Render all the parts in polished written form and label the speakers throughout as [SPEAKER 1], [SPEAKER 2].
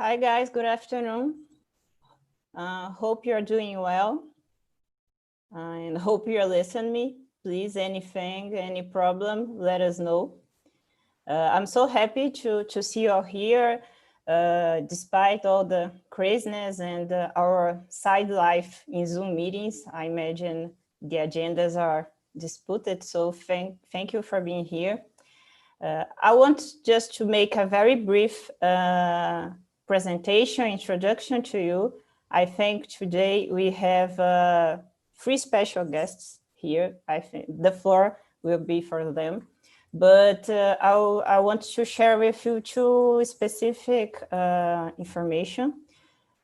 [SPEAKER 1] Hi guys, good afternoon. Hope you're doing well and hope you're listening me. Please, anything, any problem, let us know. I'm so happy to see you all here, despite all the craziness and our side life in Zoom meetings. I imagine the agendas are disputed, so thank you for being here. I want just to make a very brief presentation, introduction to you. I think today we have 3 special guests here. I think the floor will be for them. But I want to share with you 2 specific information.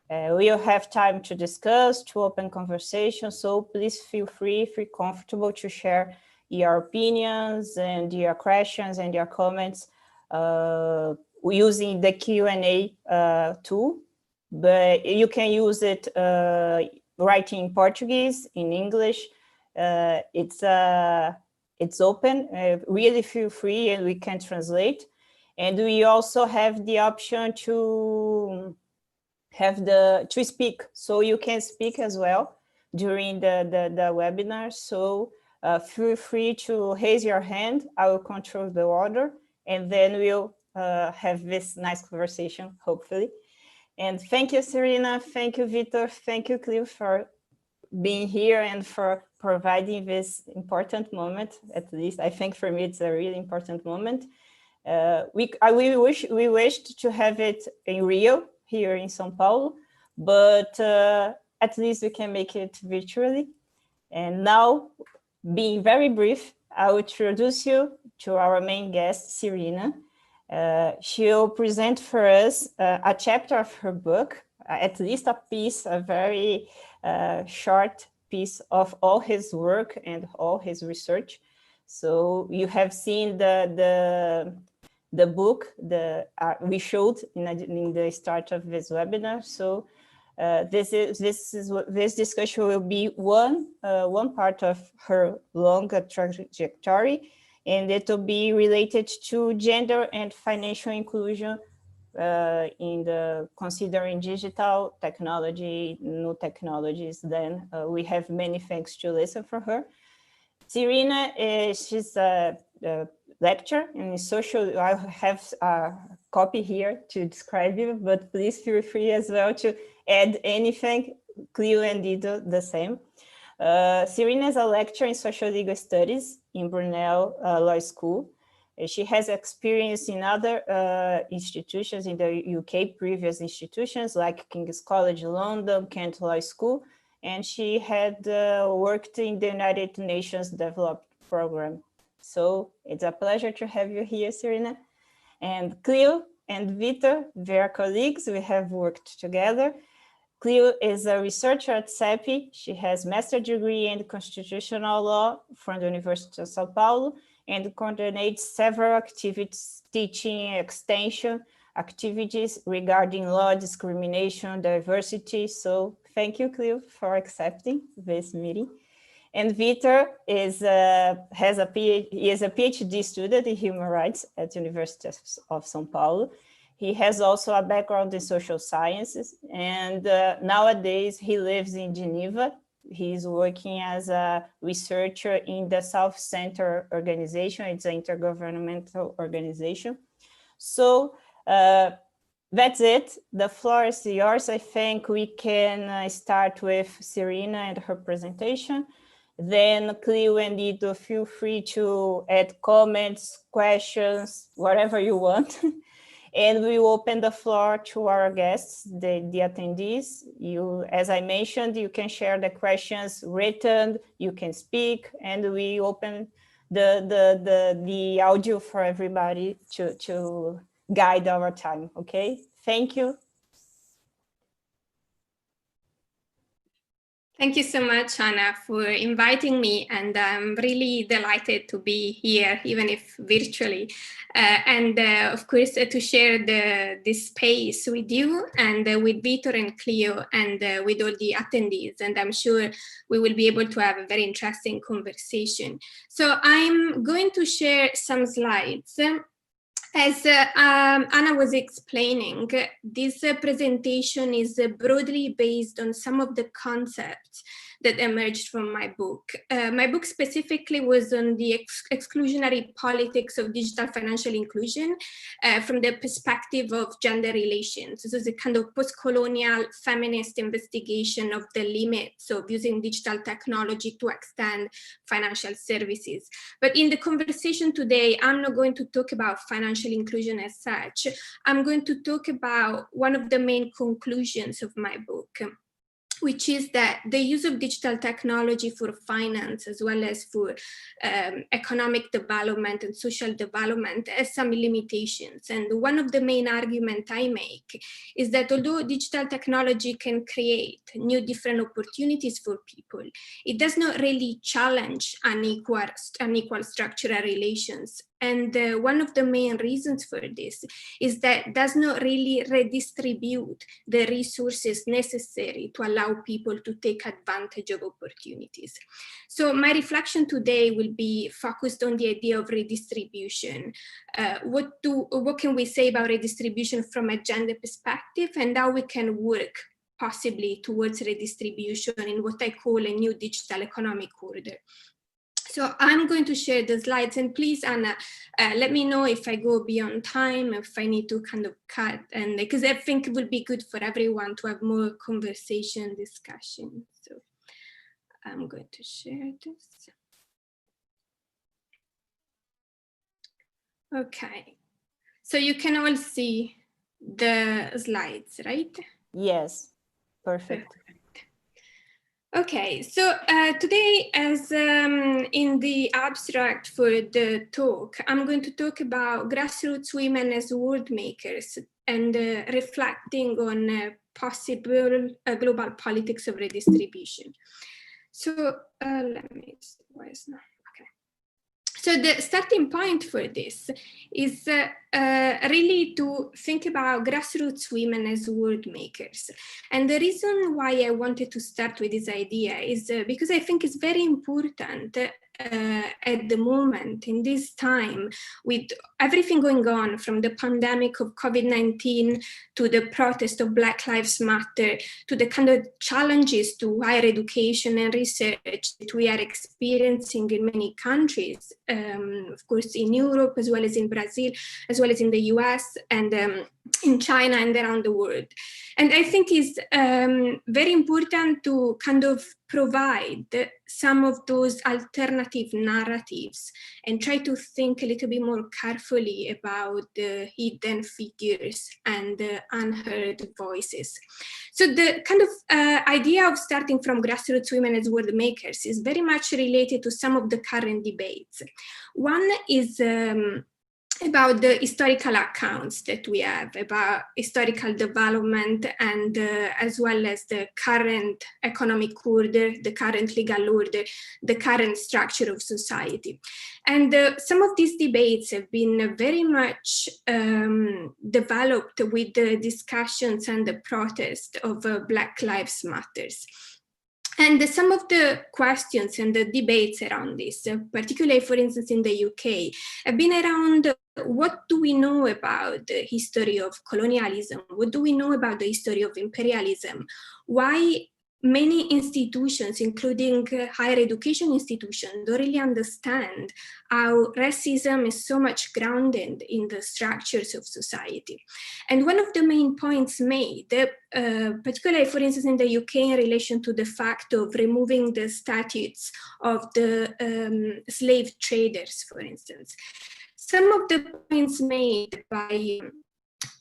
[SPEAKER 1] We'll have time to discuss, to open conversation, so please feel comfortable to share your opinions and your questions and your comments using the Q&A tool, but you can use it writing in Portuguese, in English. It's open, really feel free, and we can translate. And we also have the option to speak, so you can speak as well during the webinar. So feel free to raise your hand. I will control the order, and then we'll have this nice conversation, hopefully. And thank you, Serena. Thank you, Vitor. Thank you, Clive, for being here and for providing this important moment. At least I think for me, it's a really important moment. We wished to have it in Rio, here in São Paulo, but at least we can make it virtually. And now, being very brief, I will introduce you to our main guest, Serena. She'll present for us a chapter of her book, at least a piece, a very short piece of all his work and all his research. So you have seen the book we showed in the start of this webinar. So this discussion will be one part of her longer trajectory, and it will be related to gender and financial inclusion in considering digital technology, new technologies. Then we have many things to listen from her. Serena, she's a lecturer in social. I have a copy here to describe you, but please feel free as well to add anything. Cleo and Dido, the same. Serena is a lecturer in social legal studies in Brunel Law School. She has experience in other institutions in the UK, previous institutions like King's College London, Kent Law School, and she had worked in the United Nations Development Program. So it's a pleasure to have you here, Serena. And Cleo and Vitor, they are colleagues. We have worked together. Cleo is a researcher at CEPI. She has a master's degree in constitutional law from the University of São Paulo and coordinates several activities, teaching, extension activities regarding law, discrimination, diversity. So thank you, Cleo, for accepting this meeting. And Vitor is a PhD student in human rights at the University of São Paulo. He has also a background in social sciences, and nowadays he lives in Geneva. He's working as a researcher in the South Center organization. It's an intergovernmental organization. So that's it. The floor is yours. I think we can start with Serena and her presentation. Then Cleo and Ito, feel free to add comments, questions, whatever you want. And we will open the floor to our guests, the attendees. As I mentioned, you can share the questions written, you can speak, and we open the audio for everybody to guide our time, okay? Thank you.
[SPEAKER 2] Thank you so much, Anna, for inviting me, and I'm really delighted to be here, even if virtually, and of course to share this space with you and with Vitor and Cleo and with all the attendees, and I'm sure we will be able to have a very interesting conversation. So I'm going to share some slides As Anna was explaining, this presentation is broadly based on some of the concepts that emerged from my book. My book specifically was on the exclusionary politics of digital financial inclusion from the perspective of gender relations. This is a kind of post-colonial feminist investigation of the limits of using digital technology to extend financial services. But in the conversation today, I'm not going to talk about financial inclusion as such. I'm going to talk about one of the main conclusions of my book, which is that the use of digital technology for finance as well as for economic development and social development has some limitations. And one of the main arguments I make is that although digital technology can create new different opportunities for people, it does not really challenge unequal structural relations. And one of the main reasons for this is that it does not really redistribute the resources necessary to allow people to take advantage of opportunities. So my reflection today will be focused on the idea of redistribution. What can we say about redistribution from a gender perspective, and how we can work possibly towards redistribution in what I call a new digital economic order. So I'm going to share the slides, and please, Anna, let me know if I go beyond time, if I need to kind of cut, and because I think it would be good for everyone to have more conversation, discussion. So I'm going to share this. Okay, so you can all see the slides, right?
[SPEAKER 1] Yes, perfect.
[SPEAKER 2] Okay, so today, as in the abstract for the talk, I'm going to talk about grassroots women as world makers and reflecting on possible global politics of redistribution. So let me see, why is not? Okay. So the starting point for this is really to think about grassroots women as world makers. And the reason why I wanted to start with this idea is because I think it's very important at the moment, in this time, with everything going on, from the pandemic of COVID-19 to the protest of Black Lives Matter, to the kind of challenges to higher education and research that we are experiencing in many countries, of course in Europe, as well as in Brazil, as well as in the US and in China and around the world. And I think it's very important to kind of provide some of those alternative narratives and try to think a little bit more carefully about the hidden figures and the unheard voices. So the kind of idea of starting from grassroots women as world makers is very much related to some of the current debates. One is about the historical accounts that we have about historical development and as well as the current economic order, the current legal order, the current structure of society. And some of these debates have been very much developed with the discussions and the protest of Black Lives Matters. And some of the questions and the debates around this, particularly, for instance, in the UK, have been around what do we know about the history of colonialism? What do we know about the history of imperialism? Why many institutions, including higher education institutions, don't really understand how racism is so much grounded in the structures of society. And one of the main points made, particularly, for instance, in the UK, in relation to the fact of removing the statutes of the slave traders, for instance. Some of the points made by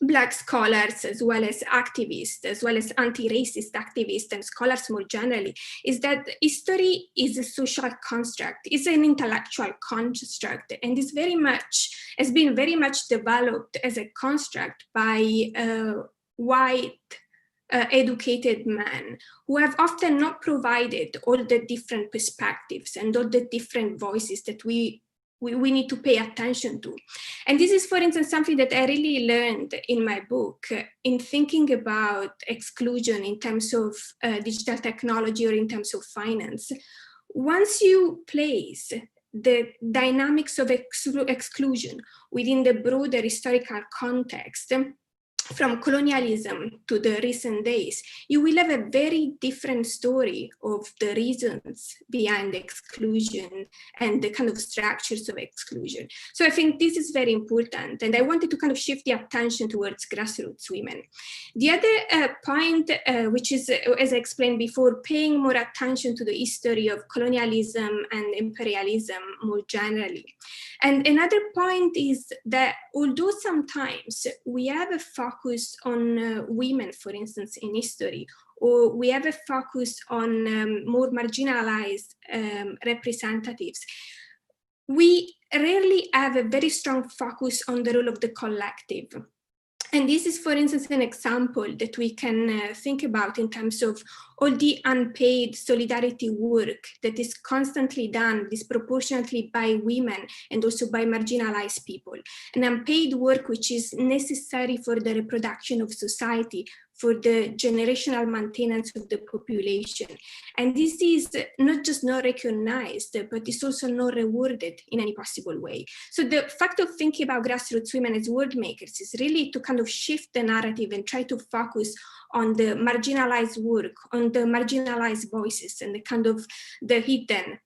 [SPEAKER 2] Black scholars, as well as activists, as well as anti-racist activists and scholars more generally, is that history is a social construct, is an intellectual construct, and is very much, has been very much developed as a construct by white educated men who have often not provided all the different perspectives and all the different voices that we need to pay attention to. And this is, for instance, something that I really learned in my book in thinking about exclusion in terms of digital technology or in terms of finance. Once you place the dynamics of exclusion within the broader historical context, from colonialism to the recent days, you will have a very different story of the reasons behind exclusion and the kind of structures of exclusion. So I think this is very important. And I wanted to kind of shift the attention towards grassroots women. The other point, which is, as I explained before, paying more attention to the history of colonialism and imperialism more generally. And another point is that although sometimes we have a focus on women, for instance, in history, or we have a focus on more marginalized representatives, we rarely have a very strong focus on the role of the collective. And this is, for instance, an example that we can think about in terms of all the unpaid solidarity work that is constantly done disproportionately by women and also by marginalized people. An unpaid work which is necessary for the reproduction of society, for the generational maintenance of the population. And this is not just not recognized, but it's also not rewarded in any possible way. So the fact of thinking about grassroots women as world makers is really to kind of shift the narrative and try to focus on the marginalized work, on the marginalized voices and the kind of the hidden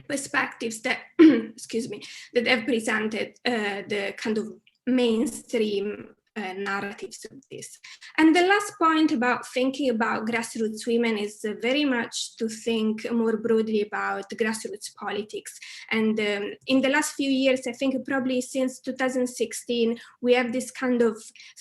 [SPEAKER 2] perspectives that, excuse me, that have presented the kind of mainstream narratives of this. And the last point about thinking about grassroots women is very much to think more broadly about grassroots politics. And in the last few years, I think probably since 2016, we have this kind of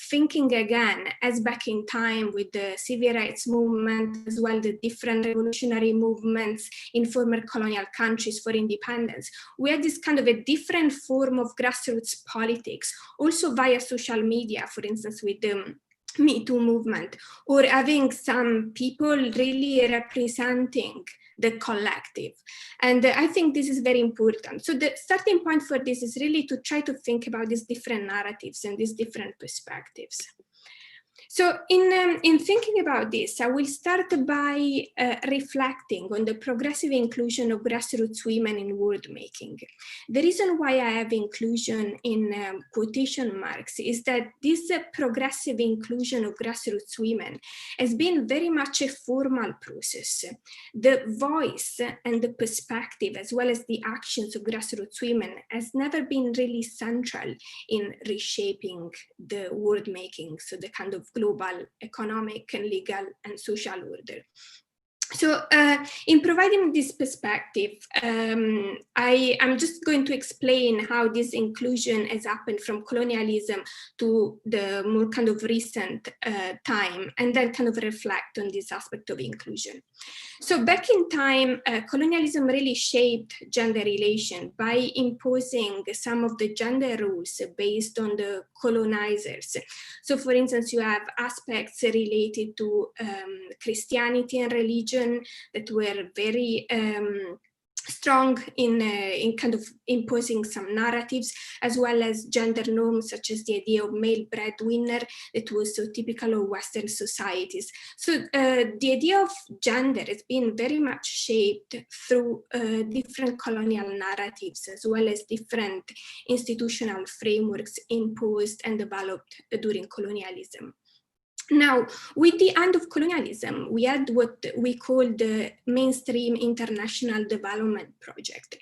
[SPEAKER 2] thinking again, as back in time with the civil rights movement, as well the different revolutionary movements in former colonial countries for independence. We had this kind of a different form of grassroots politics, also via social media, for instance, with the Me Too movement, or having some people really representing the collective. And I think this is very important. So the starting point for this is really to try to think about these different narratives and these different perspectives. So in thinking about this, I will start by reflecting on the progressive inclusion of grassroots women in world making. The reason why I have inclusion in quotation marks is that this progressive inclusion of grassroots women has been very much a formal process. The voice and the perspective, as well as the actions of grassroots women, has never been really central in reshaping the world making, so the kind of global economic and legal and social order. So in providing this perspective, I'm just going to explain how this inclusion has happened from colonialism to the more kind of recent time, and then kind of reflect on this aspect of inclusion. So back in time, colonialism really shaped gender relation by imposing some of the gender rules based on the colonizers. So for instance, you have aspects related to Christianity and religion that were very strong in kind of imposing some narratives, as well as gender norms such as the idea of male breadwinner that was so typical of Western societies. So the idea of gender has been very much shaped through different colonial narratives, as well as different institutional frameworks imposed and developed during colonialism. Now, with the end of colonialism, we had what we call the mainstream international development project.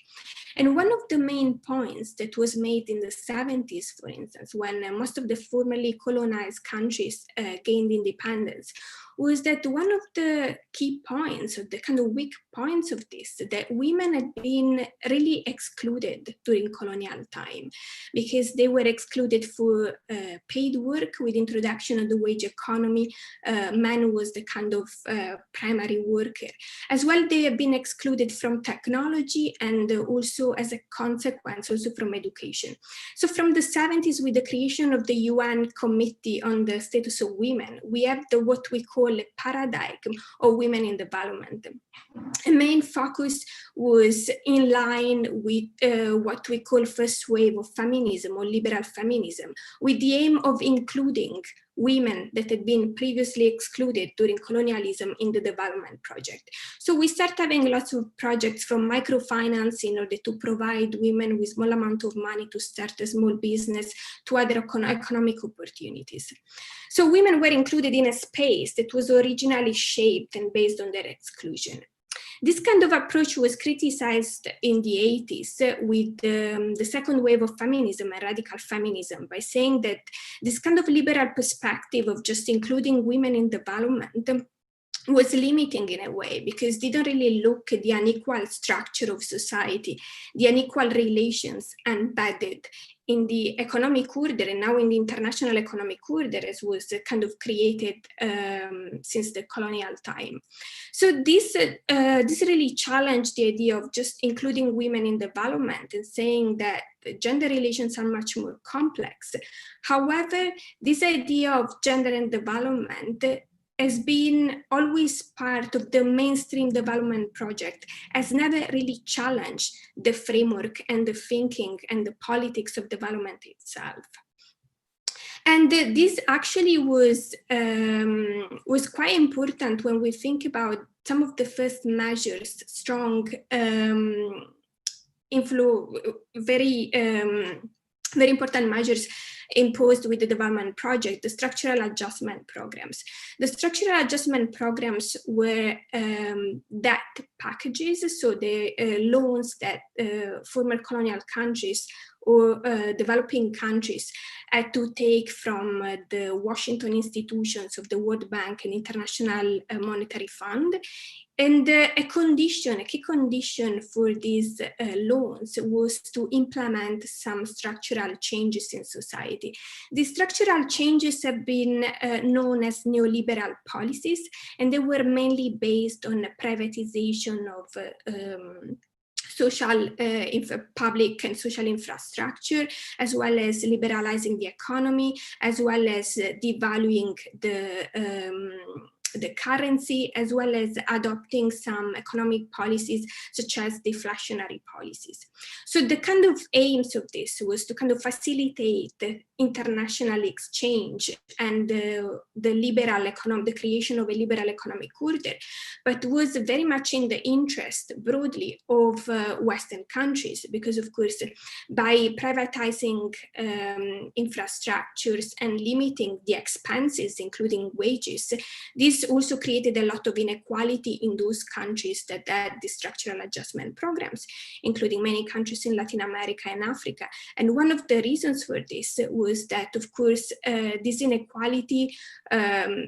[SPEAKER 2] And one of the main points that was made in the 70s, for instance, when most of the formerly colonized countries gained independence, was that one of the key points, or the kind of weak points of this, that women had been really excluded during colonial time, because they were excluded for paid work with introduction of the wage economy. Man was the kind of primary worker. As well, they have been excluded from technology, and also as a consequence, also from education. So from the 70s, with the creation of the UN Committee on the Status of Women, we have what we call a paradigm of women in development. A main focus was in line with what we call first wave of feminism or liberal feminism, with the aim of including women that had been previously excluded during colonialism in the development project. So we start having lots of projects from microfinance in order to provide women with small amount of money to start a small business, to other economic opportunities. So women were included in a space that was originally shaped and based on their exclusion. This kind of approach was criticized in the 80s with the second wave of feminism and radical feminism by saying that this kind of liberal perspective of just including women in development was limiting in a way, because they didn't really look at the unequal structure of society, the unequal relations embedded in the economic order and now in the international economic order as was kind of created since the colonial time. So this really challenged the idea of just including women in development and saying that gender relations are much more complex. However, this idea of gender and development has been always part of the mainstream development project, has never really challenged the framework and the thinking and the politics of development itself. And this actually was quite important when we think about some of the first measures, strong, very important measures imposed with the development project, the structural adjustment programs. The structural adjustment programs were debt packages, so the loans that former colonial countries or developing countries had to take from the Washington institutions of the World Bank and International Monetary Fund. And a key condition for these loans was to implement some structural changes in society. These structural changes have been known as neoliberal policies, and they were mainly based on privatization of social public and social infrastructure, as well as liberalizing the economy, as well as devaluing the currency, as well as adopting some economic policies such as deflationary policies. So the kind of aims of this was to kind of facilitate the international exchange and the creation of a liberal economic order, but was very much in the interest broadly of Western countries, because of course by privatizing infrastructures and limiting the expenses, including wages, this also created a lot of inequality in those countries that had the structural adjustment programs, including many countries in Latin America and Africa. And one of the reasons for this was that, of course, this inequality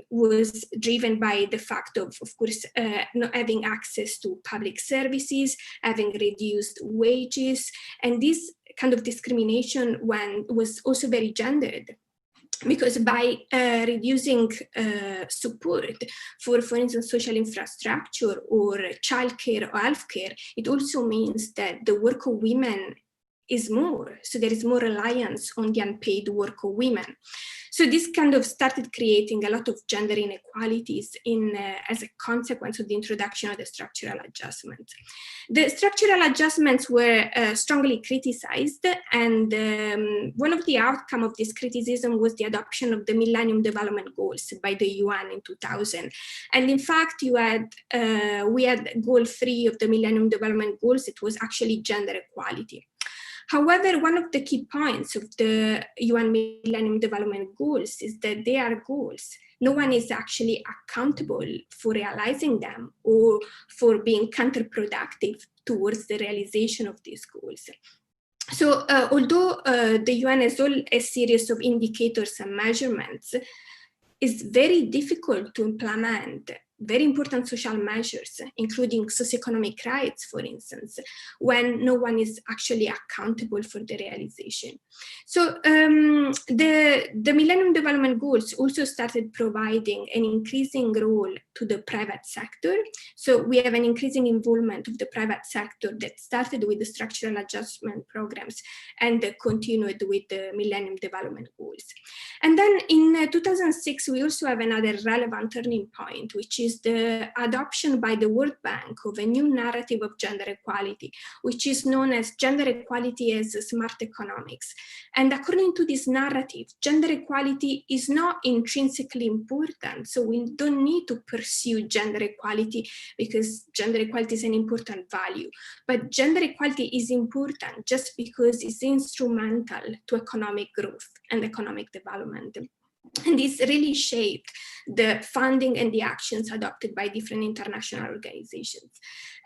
[SPEAKER 2] was driven by the fact of course, not having access to public services, having reduced wages, and this kind of discrimination was also very gendered. Because by reducing support for instance, social infrastructure or childcare or healthcare, it also means that the work of women is more. So there is more reliance on the unpaid work of women. So this kind of started creating a lot of gender inequalities as a consequence of the introduction of the structural adjustments. The structural adjustments were strongly criticized, and one of the outcomes of this criticism was the adoption of the Millennium Development Goals by the UN in 2000. And in fact, we had goal 3 of the Millennium Development Goals. It was actually gender equality. However, one of the key points of the UN Millennium Development Goals is that they are goals. No one is actually accountable for realizing them or for being counterproductive towards the realization of these goals. So although the UN has a series of indicators and measurements, it's very difficult to implement very important social measures, including socioeconomic rights, for instance, when no one is actually accountable for the realization. So the Millennium Development Goals also started providing an increasing role to the private sector. So we have an increasing involvement of the private sector that started with the structural adjustment programs and continued with the Millennium Development Goals. And then in 2006, we also have another relevant turning point, which is the adoption by the World Bank of a new narrative of gender equality, which is known as gender equality as smart economics. And according to this narrative, gender equality is not intrinsically important. So we don't need to pursue gender equality because gender equality is an important value. But gender equality is important just because it's instrumental to economic growth and economic development. And this really shaped the funding and the actions adopted by different international organizations.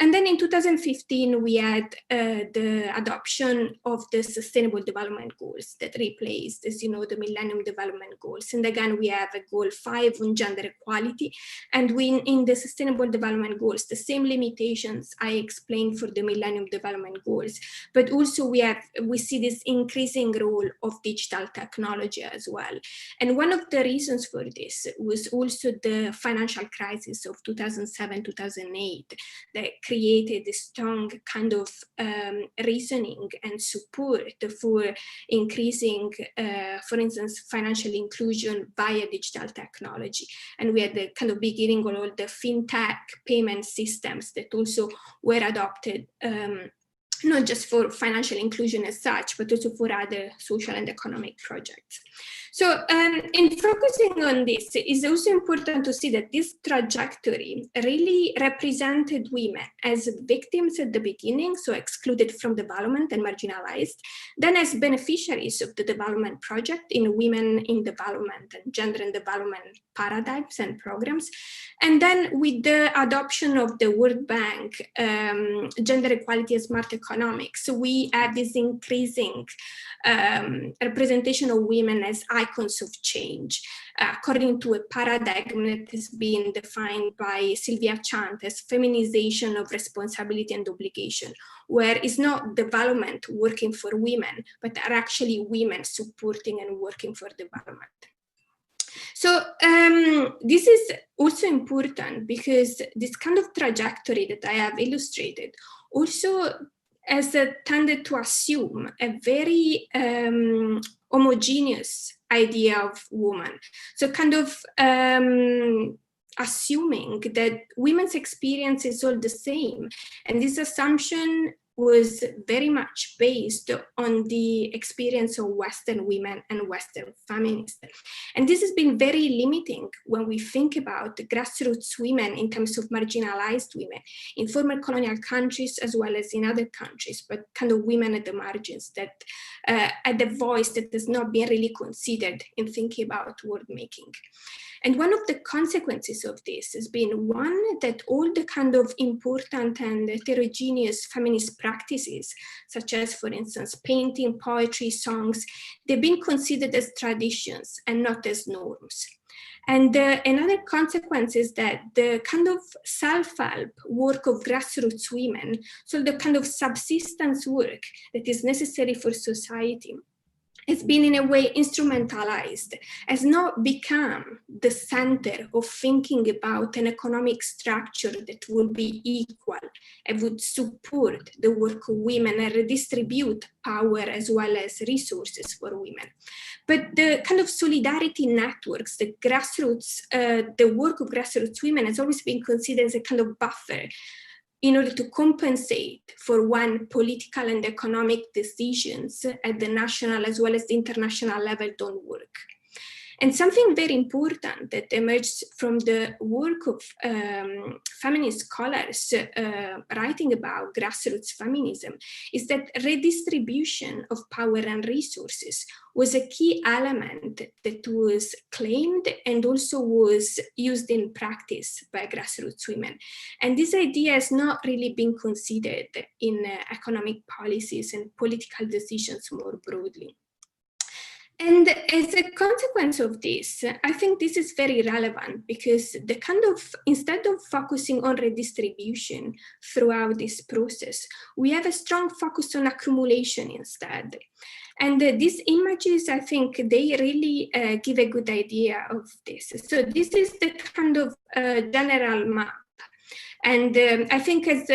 [SPEAKER 2] And then in 2015, we had the adoption of the Sustainable Development Goals that replaced, as you know, the Millennium Development Goals. And again, we have a goal 5 on gender equality. And in the Sustainable Development Goals, the same limitations I explained for the Millennium Development Goals, but also we see this increasing role of digital technology as well. And one of the reasons for this was also the financial crisis of 2007-2008 that created a strong kind of reasoning and support for increasing, for instance, financial inclusion via digital technology. And we had the kind of beginning of all the fintech payment systems that also were adopted, not just for financial inclusion as such, but also for other social and economic projects. So in focusing on this, it's also important to see that this trajectory really represented women as victims at the beginning, so excluded from development and marginalized, then as beneficiaries of the development project in women in development and gender and development paradigms and programs. And then with the adoption of the World Bank, gender equality and smart economics, we have this increasing representation of women as icons of change, according to a paradigm that has been defined by Sylvia Chant as feminization of responsibility and obligation, where it's not development working for women, but are actually women supporting and working for development. So this is also important because this kind of trajectory that I have illustrated also has tended to assume a very homogeneous idea of woman. So kind of assuming that women's experience is all the same. And this assumption was very much based on the experience of Western women and Western feminists. And this has been very limiting when we think about the grassroots women in terms of marginalized women in former colonial countries as well as in other countries, but kind of women at the margins that had a voice that has not been really considered in thinking about world making. And one of the consequences of this has been one that all the kind of important and heterogeneous feminist practices, such as, for instance, painting, poetry, songs, they've been considered as traditions and not as norms. And another consequence is that the kind of self-help work of grassroots women, so the kind of subsistence work that is necessary for society, has been in a way instrumentalized, has not become the center of thinking about an economic structure that will be equal and would support the work of women and redistribute power as well as resources for women. But the kind of solidarity networks, the grassroots, the work of grassroots women has always been considered as a kind of buffer in order to compensate for when political and economic decisions at the national as well as the international level don't work. And something very important that emerged from the work of feminist scholars writing about grassroots feminism is that redistribution of power and resources was a key element that was claimed and also was used in practice by grassroots women. And this idea has not really been considered in economic policies and political decisions more broadly. And as a consequence of this, I think this is very relevant because the kind of, instead of focusing on redistribution throughout this process, we have a strong focus on accumulation instead. And these images, I think they really give a good idea of this. So this is the kind of general map. And I think as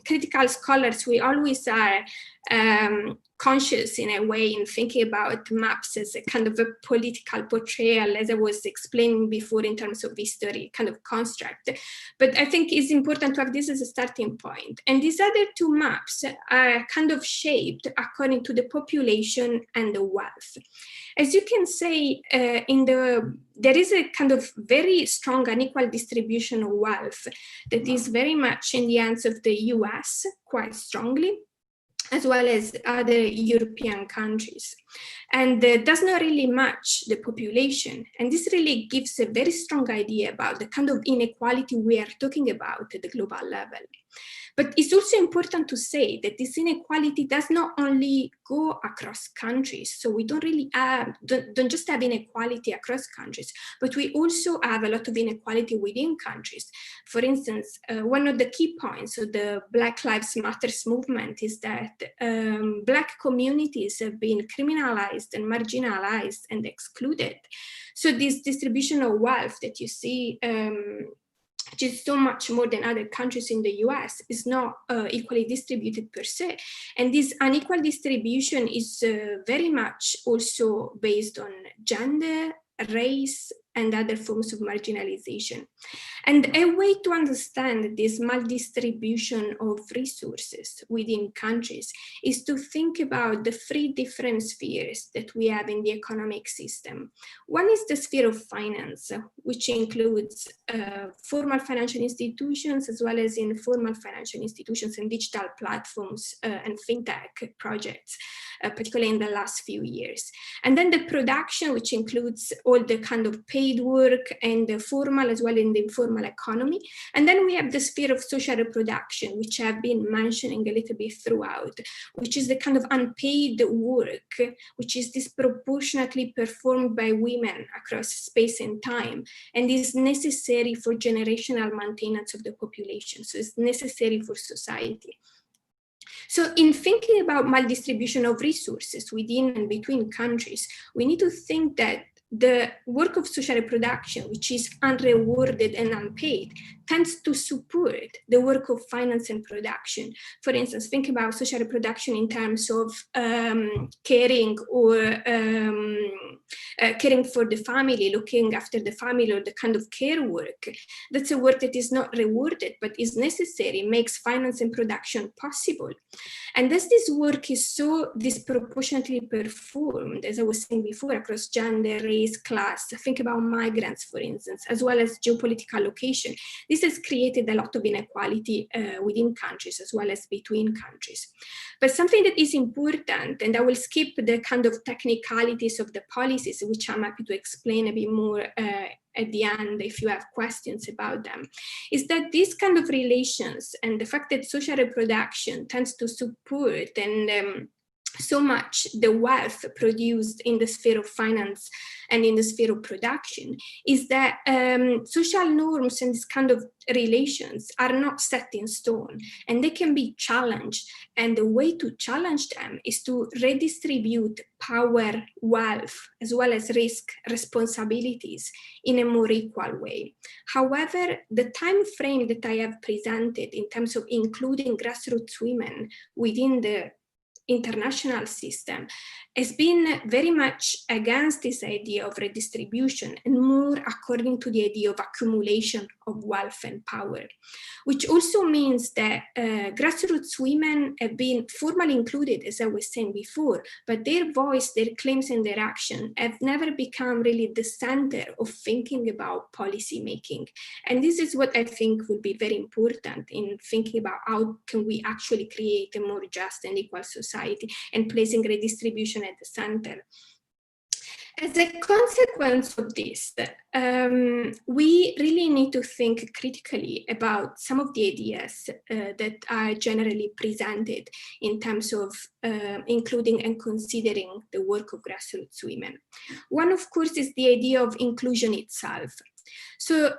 [SPEAKER 2] critical scholars, we always are conscious in a way in thinking about maps as a kind of a political portrayal, as I was explaining before in terms of history kind of construct. But I think it's important to have this as a starting point. And these other two maps are kind of shaped according to the population and the wealth. As you can say, there is a kind of very strong unequal distribution of wealth that is very much in the hands of the US, quite strongly, as well as other European countries, and does not really match the population. And this really gives a very strong idea about the kind of inequality we are talking about at the global level. But it's also important to say that this inequality does not only go across countries. So we don't really don't just have inequality across countries, but we also have a lot of inequality within countries. For instance, one of the key points of the Black Lives Matter movement is that Black communities have been criminalized and marginalized and excluded. So this distribution of wealth that you see, which is so much more than other countries in the US, is not equally distributed per se. And this unequal distribution is very much also based on gender, race, and other forms of marginalization. And a way to understand this maldistribution of resources within countries is to think about the three different spheres that we have in the economic system. One is the sphere of finance, which includes formal financial institutions, as well as informal financial institutions and digital platforms and fintech projects, particularly in the last few years. And then the production, which includes all the kind of paid work and the formal as well as the informal economy. And then we have the sphere of social reproduction, which I've been mentioning a little bit throughout, which is the kind of unpaid work, which is disproportionately performed by women across space and time, and is necessary for generational maintenance of the population. So it's necessary for society. So in thinking about maldistribution of resources within and between countries, we need to think that the work of social reproduction, which is unrewarded and unpaid, tends to support the work of finance and production. For instance, think about social reproduction in terms of caring or caring for the family, looking after the family, or the kind of care work. That's a work that is not rewarded, but is necessary, makes finance and production possible. And as this work is so disproportionately performed, as I was saying before, across gender, race, class, think about migrants, for instance, as well as geopolitical location, this has created a lot of inequality within countries as well as between countries. But something that is important, and I will skip the kind of technicalities of the policies, which I'm happy to explain a bit more at the end if you have questions about them, is that these kind of relations and the fact that social reproduction tends to support and so much the wealth produced in the sphere of finance and in the sphere of production is that social norms and this kind of relations are not set in stone, and they can be challenged. And the way to challenge them is to redistribute power, wealth, as well as risk, responsibilities in a more equal way. However, the time frame that I have presented in terms of including grassroots women within the international system has been very much against this idea of redistribution and more according to the idea of accumulation of wealth and power, which also means that grassroots women have been formally included, as I was saying before, but their voice, their claims and their action have never become really the center of thinking about policy making. And this is what I think will be very important in thinking about how can we actually create a more just and equal society and placing redistribution at the center. As a consequence of this, we really need to think critically about some of the ideas that are generally presented in terms of including and considering the work of grassroots women. One, of course, is the idea of inclusion itself. So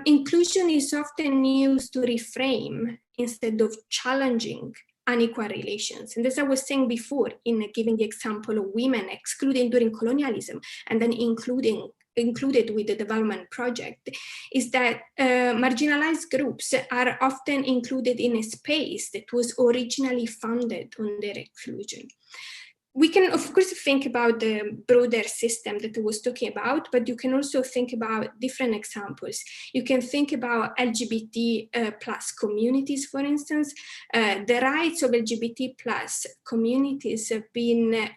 [SPEAKER 2] inclusion is often used to reframe instead of challenging unequal relations. And as I was saying before, in giving the example of women excluding during colonialism and then including included with the development project is that marginalized groups are often included in a space that was originally founded on their exclusion. We can, of course, think about the broader system that I was talking about, but you can also think about different examples. You can think about LGBT plus communities, for instance. The rights of LGBT plus communities have been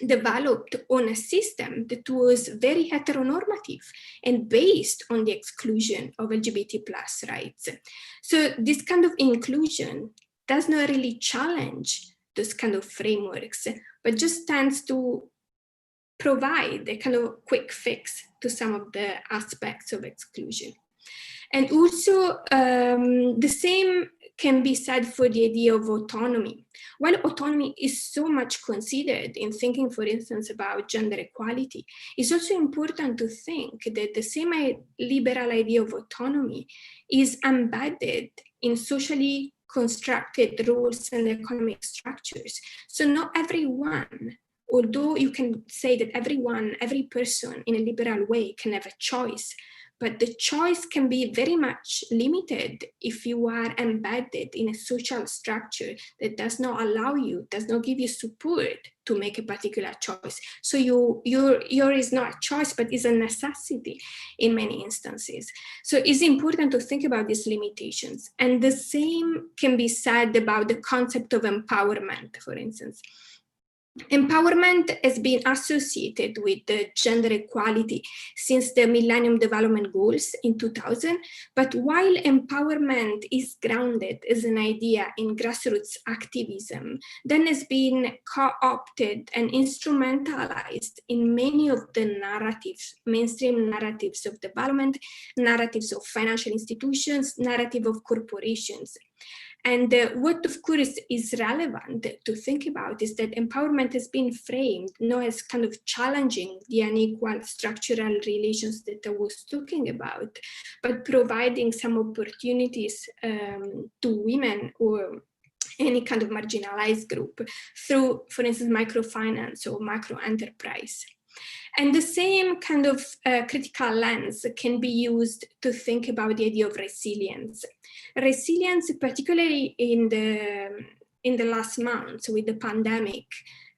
[SPEAKER 2] developed on a system that was very heteronormative and based on the exclusion of LGBT plus rights. So this kind of inclusion does not really challenge those kind of frameworks, but just tends to provide a kind of quick fix to some of the aspects of exclusion. And also the same can be said for the idea of autonomy. While autonomy is so much considered in thinking, for instance, about gender equality, it's also important to think that the same liberal idea of autonomy is embedded in socially constructed roles and economic structures. So not everyone, although you can say that every person in a liberal way can have a choice, but the choice can be very much limited if you are embedded in a social structure that does not allow you, does not give you support to make a particular choice. So your is not a choice, but is a necessity in many instances. So it's important to think about these limitations. And the same can be said about the concept of empowerment, for instance. Empowerment has been associated with gender equality since the Millennium Development Goals in 2000, but while empowerment is grounded as an idea in grassroots activism, then has been co-opted and instrumentalized in many of the narratives, mainstream narratives of development, narratives of financial institutions, narrative of corporations. And what, of course, is relevant to think about is that empowerment has been framed not as kind of challenging the unequal structural relations that I was talking about, but providing some opportunities to women or any kind of marginalized group through, for instance, microfinance or micro enterprise. And the same kind of critical lens can be used to think about the idea of resilience. Resilience, particularly in the last months with the pandemic,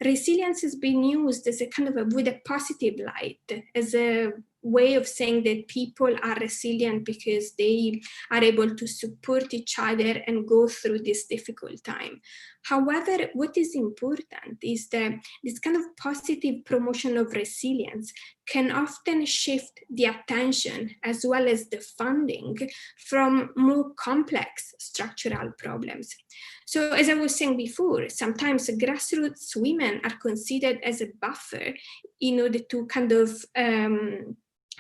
[SPEAKER 2] resilience has been used as a kind of with a positive light, as a way of saying that people are resilient because they are able to support each other and go through this difficult time. However, what is important is that this kind of positive promotion of resilience can often shift the attention as well as the funding from more complex structural problems. So as I was saying before, sometimes grassroots women are considered as a buffer in order to kind of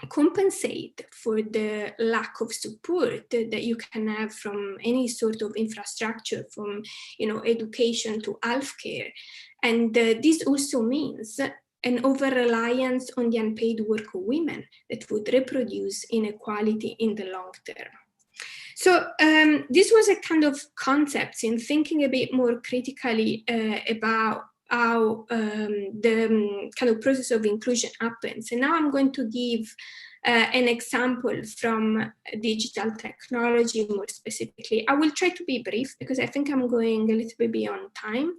[SPEAKER 2] compensate for the lack of support that you can have from any sort of infrastructure, from education to healthcare. And this also means an over-reliance on the unpaid work of women that would reproduce inequality in the long term. So this was a kind of concept in thinking a bit more critically about how the kind of process of inclusion happens. And now I'm going to give an example from digital technology more specifically. I will try to be brief because I think I'm going a little bit beyond time.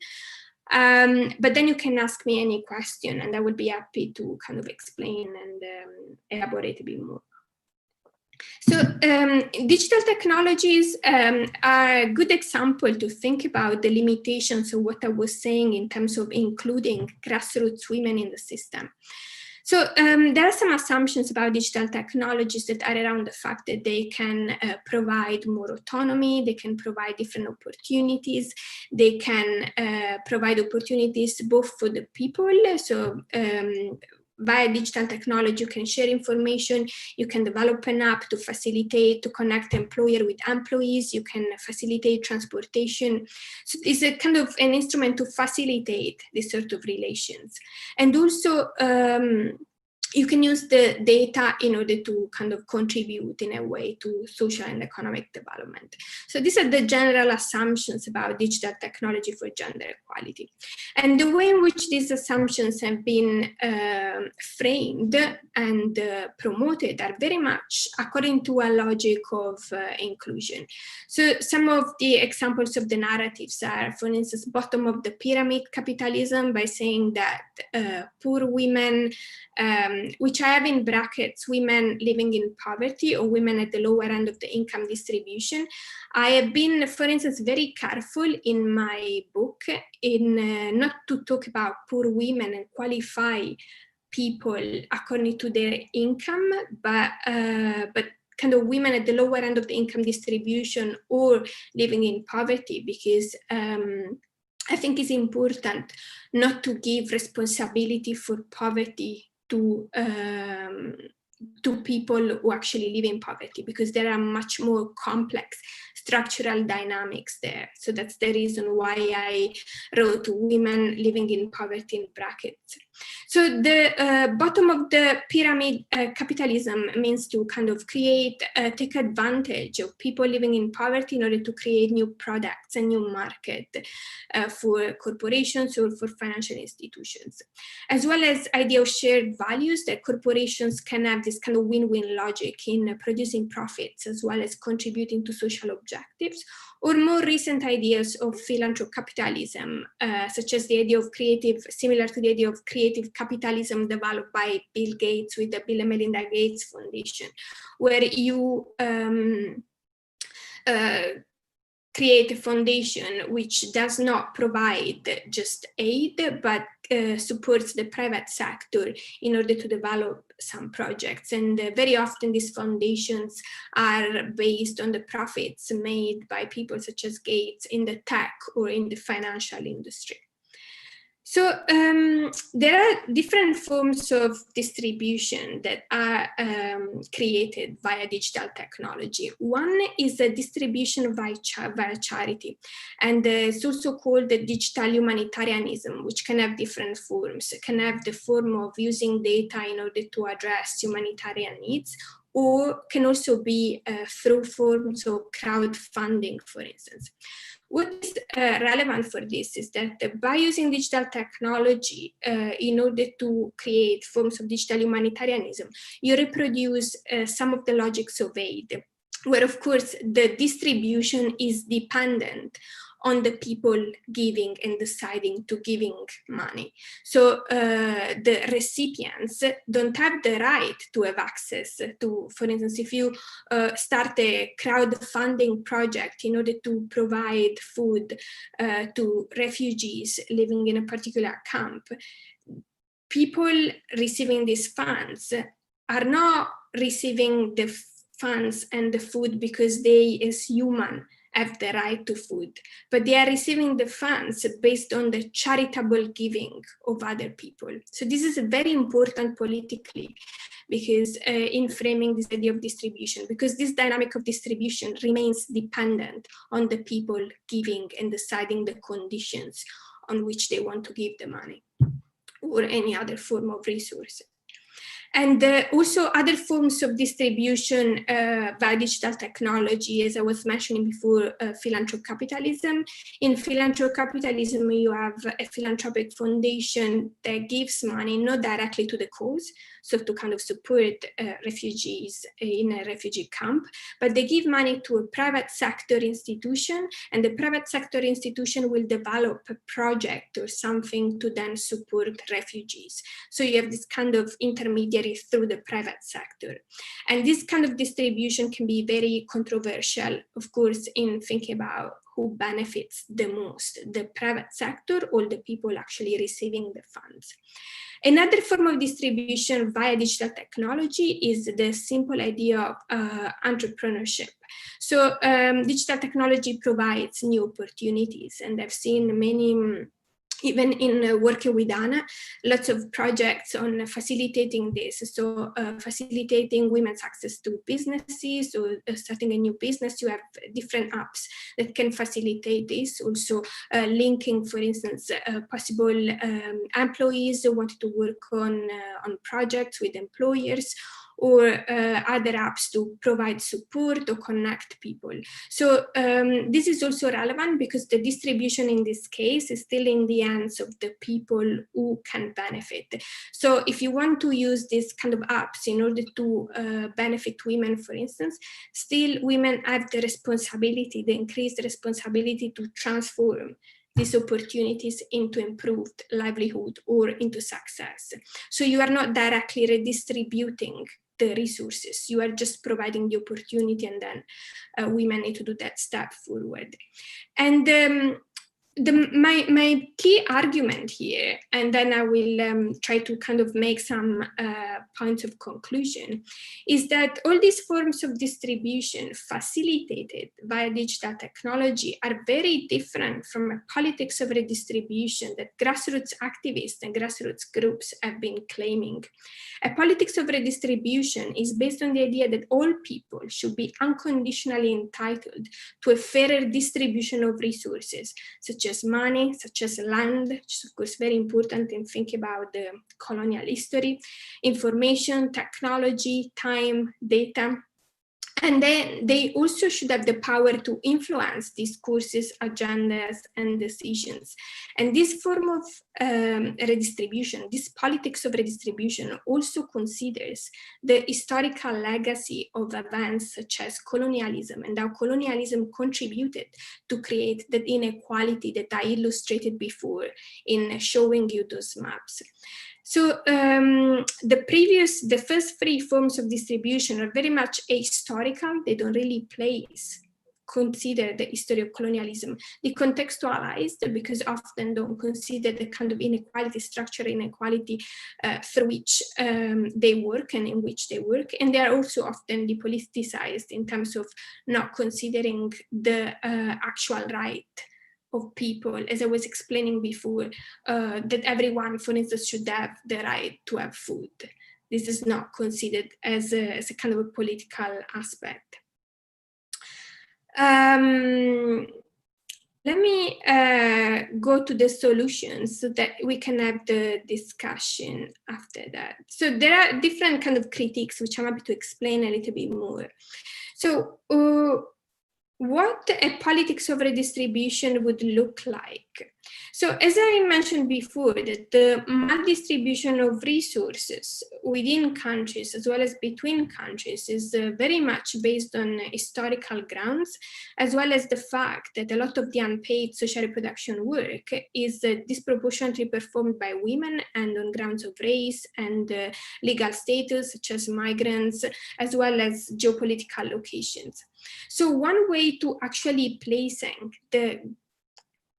[SPEAKER 2] But then you can ask me any question and I would be happy to kind of explain and elaborate a bit more. So digital technologies are a good example to think about the limitations of what I was saying in terms of including grassroots women in the system. So there are some assumptions about digital technologies that are around the fact that they can provide more autonomy, they can provide different opportunities, they can provide opportunities both for the people, so via digital technology, you can share information, you can develop an app to facilitate, to connect employer with employees, you can facilitate transportation. So it's a kind of an instrument to facilitate this sort of relations. And also, you can use the data in order to kind of contribute in a way to social and economic development. So these are the general assumptions about digital technology for gender equality. And the way in which these assumptions have been framed and promoted are very much according to a logic of inclusion. So some of the examples of the narratives are, for instance, bottom of the pyramid capitalism, by saying that poor women, which I have in brackets, women living in poverty or women at the lower end of the income distribution. I have been, for instance, very careful in my book in not to talk about poor women and qualify people according to their income, but kind of women at the lower end of the income distribution or living in poverty, because I think it's important not to give responsibility for poverty to people who actually live in poverty, because there are much more complex structural dynamics there. So that's the reason why I wrote women living in poverty in brackets. So the bottom of the pyramid capitalism means to kind of create, take advantage of people living in poverty in order to create new products and new market for corporations or for financial institutions, as well as idea of shared values that corporations can have this kind of win-win logic in producing profits as well as contributing to social objectives, or more recent ideas of philanthrocapitalism, such as the idea of similar to the idea of creative capitalism developed by Bill Gates with the Bill and Melinda Gates Foundation, where you create a foundation which does not provide just aid, but supports the private sector in order to develop some projects. And very often these foundations are based on the profits made by people such as Gates in the tech or in the financial industry. So there are different forms of distribution that are created via digital technology. One is the distribution via charity, and it's also called the digital humanitarianism, which can have different forms. It can have the form of using data in order to address humanitarian needs, or can also be through forms of crowdfunding, for instance. What is relevant for this is that by using digital technology in order to create forms of digital humanitarianism, you reproduce some of the logics of aid, where of course the distribution is dependent on the people giving and deciding to giving money. So the recipients don't have the right to have access to, for instance, if you start a crowdfunding project in order to provide food to refugees living in a particular camp, people receiving these funds are not receiving the funds and the food because they, as human, have the right to food, but they are receiving the funds based on the charitable giving of other people. So this is very important politically, because in framing this idea of distribution, because this dynamic of distribution remains dependent on the people giving and deciding the conditions on which they want to give the money or any other form of resource. And also other forms of distribution via digital technology, as I was mentioning before, philanthrocapitalism. In philanthrocapitalism, you have a philanthropic foundation that gives money not directly to the cause, so to kind of support refugees in a refugee camp, but they give money to a private sector institution, and the private sector institution will develop a project or something to then support refugees. So you have this kind of intermediary through the private sector. And this kind of distribution can be very controversial, of course, in thinking about who benefits the most, the private sector or the people actually receiving the funds. Another form of distribution via digital technology is the simple idea of entrepreneurship. So digital technology provides new opportunities, and I've seen many even in working with Anna, lots of projects on facilitating this. So facilitating women's access to businesses, or starting a new business, you have different apps that can facilitate this. Also linking, for instance, possible employees who wanted to work on projects with employers, or other apps to provide support or connect people. So this is also relevant because the distribution in this case is still in the hands of the people who can benefit. So if you want to use these kind of apps in order to benefit women, for instance, still women have the responsibility, the increased responsibility to transform these opportunities into improved livelihood or into success. So you are not directly redistributing the resources, you are just providing the opportunity, and then women need to do that step forward. And my key argument here, and then I will try to kind of make some points of conclusion, is that all these forms of distribution facilitated by digital technology are very different from a politics of redistribution that grassroots activists and grassroots groups have been claiming. A politics of redistribution is based on the idea that all people should be unconditionally entitled to a fairer distribution of resources, such as money, such as land, which is of course very important in thinking about the colonial history, information, technology, time, data. And then they also should have the power to influence discourses, agendas, and decisions. And this form of redistribution, this politics of redistribution, also considers the historical legacy of events such as colonialism and how colonialism contributed to create the inequality that I illustrated before in showing you those maps. So the first three forms of distribution are very much ahistorical. They don't really consider the history of colonialism. They contextualized because often don't consider the kind of inequality, structural inequality through which they work and in which they work. And they are also often depoliticized in terms of not considering the actual right of people, as I was explaining before, that everyone, for instance, should have the right to have food. This is not considered as a kind of a political aspect. Let me go to the solutions so that we can have the discussion after that. So there are different kind of critiques, which I'm happy to explain a little bit more. So what a politics of redistribution would look like. So as I mentioned before, that the maldistribution of resources within countries as well as between countries is very much based on historical grounds, as well as the fact that a lot of the unpaid social reproduction work is disproportionately performed by women and on grounds of race and legal status, such as migrants, as well as geopolitical locations. So one way to actually placing the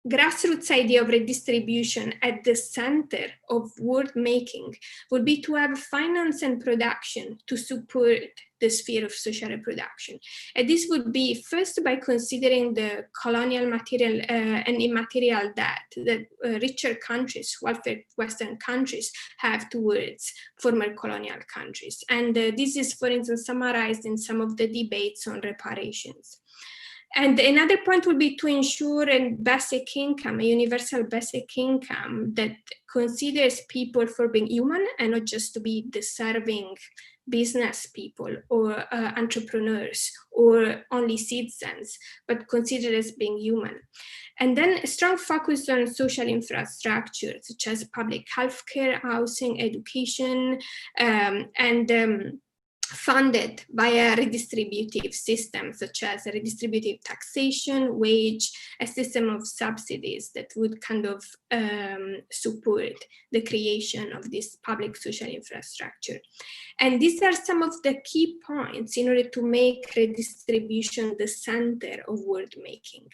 [SPEAKER 2] grassroots idea of redistribution at the center of world making would be to have finance and production to support the sphere of social reproduction. And this would be first by considering the colonial material and immaterial debt that richer countries, welfare Western countries have towards former colonial countries. And this is, for instance, summarized in some of the debates on reparations. And another point would be to ensure a basic income, a universal basic income that considers people for being human and not just to be deserving business people or entrepreneurs or only citizens, but considered as being human. And then a strong focus on social infrastructure, such as public healthcare, housing, education, and funded by a redistributive system, such as a redistributive taxation, wage, a system of subsidies that would kind of support the creation of this public social infrastructure. And these are some of the key points in order to make redistribution the center of world making.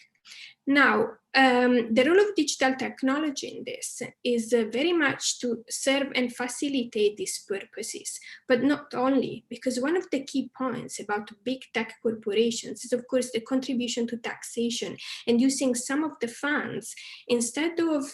[SPEAKER 2] Now, the role of digital technology in this is very much to serve and facilitate these purposes, but not only, because one of the key points about big tech corporations is, of course, the contribution to taxation and using some of the funds instead of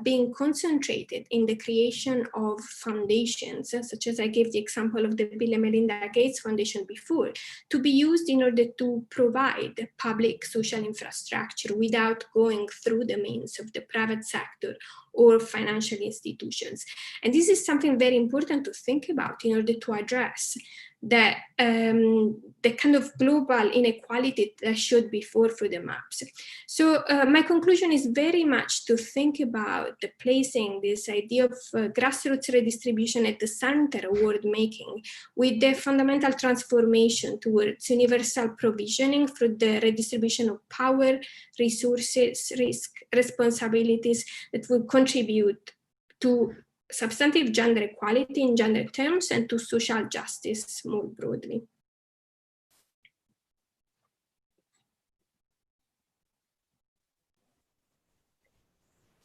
[SPEAKER 2] being concentrated in the creation of foundations, such as I gave the example of the Bill and Melinda Gates Foundation before, to be used in order to provide public social infrastructure without going through the means of the private sector or financial institutions. And this is something very important to think about in order to address the kind of global inequality that showed before through the maps. So my conclusion is very much to think about the placing this idea of grassroots redistribution at the center of world making, with the fundamental transformation towards universal provisioning through the redistribution of power, resources, risk, responsibilities that will contribute to substantive gender equality in gender terms and to social justice more broadly.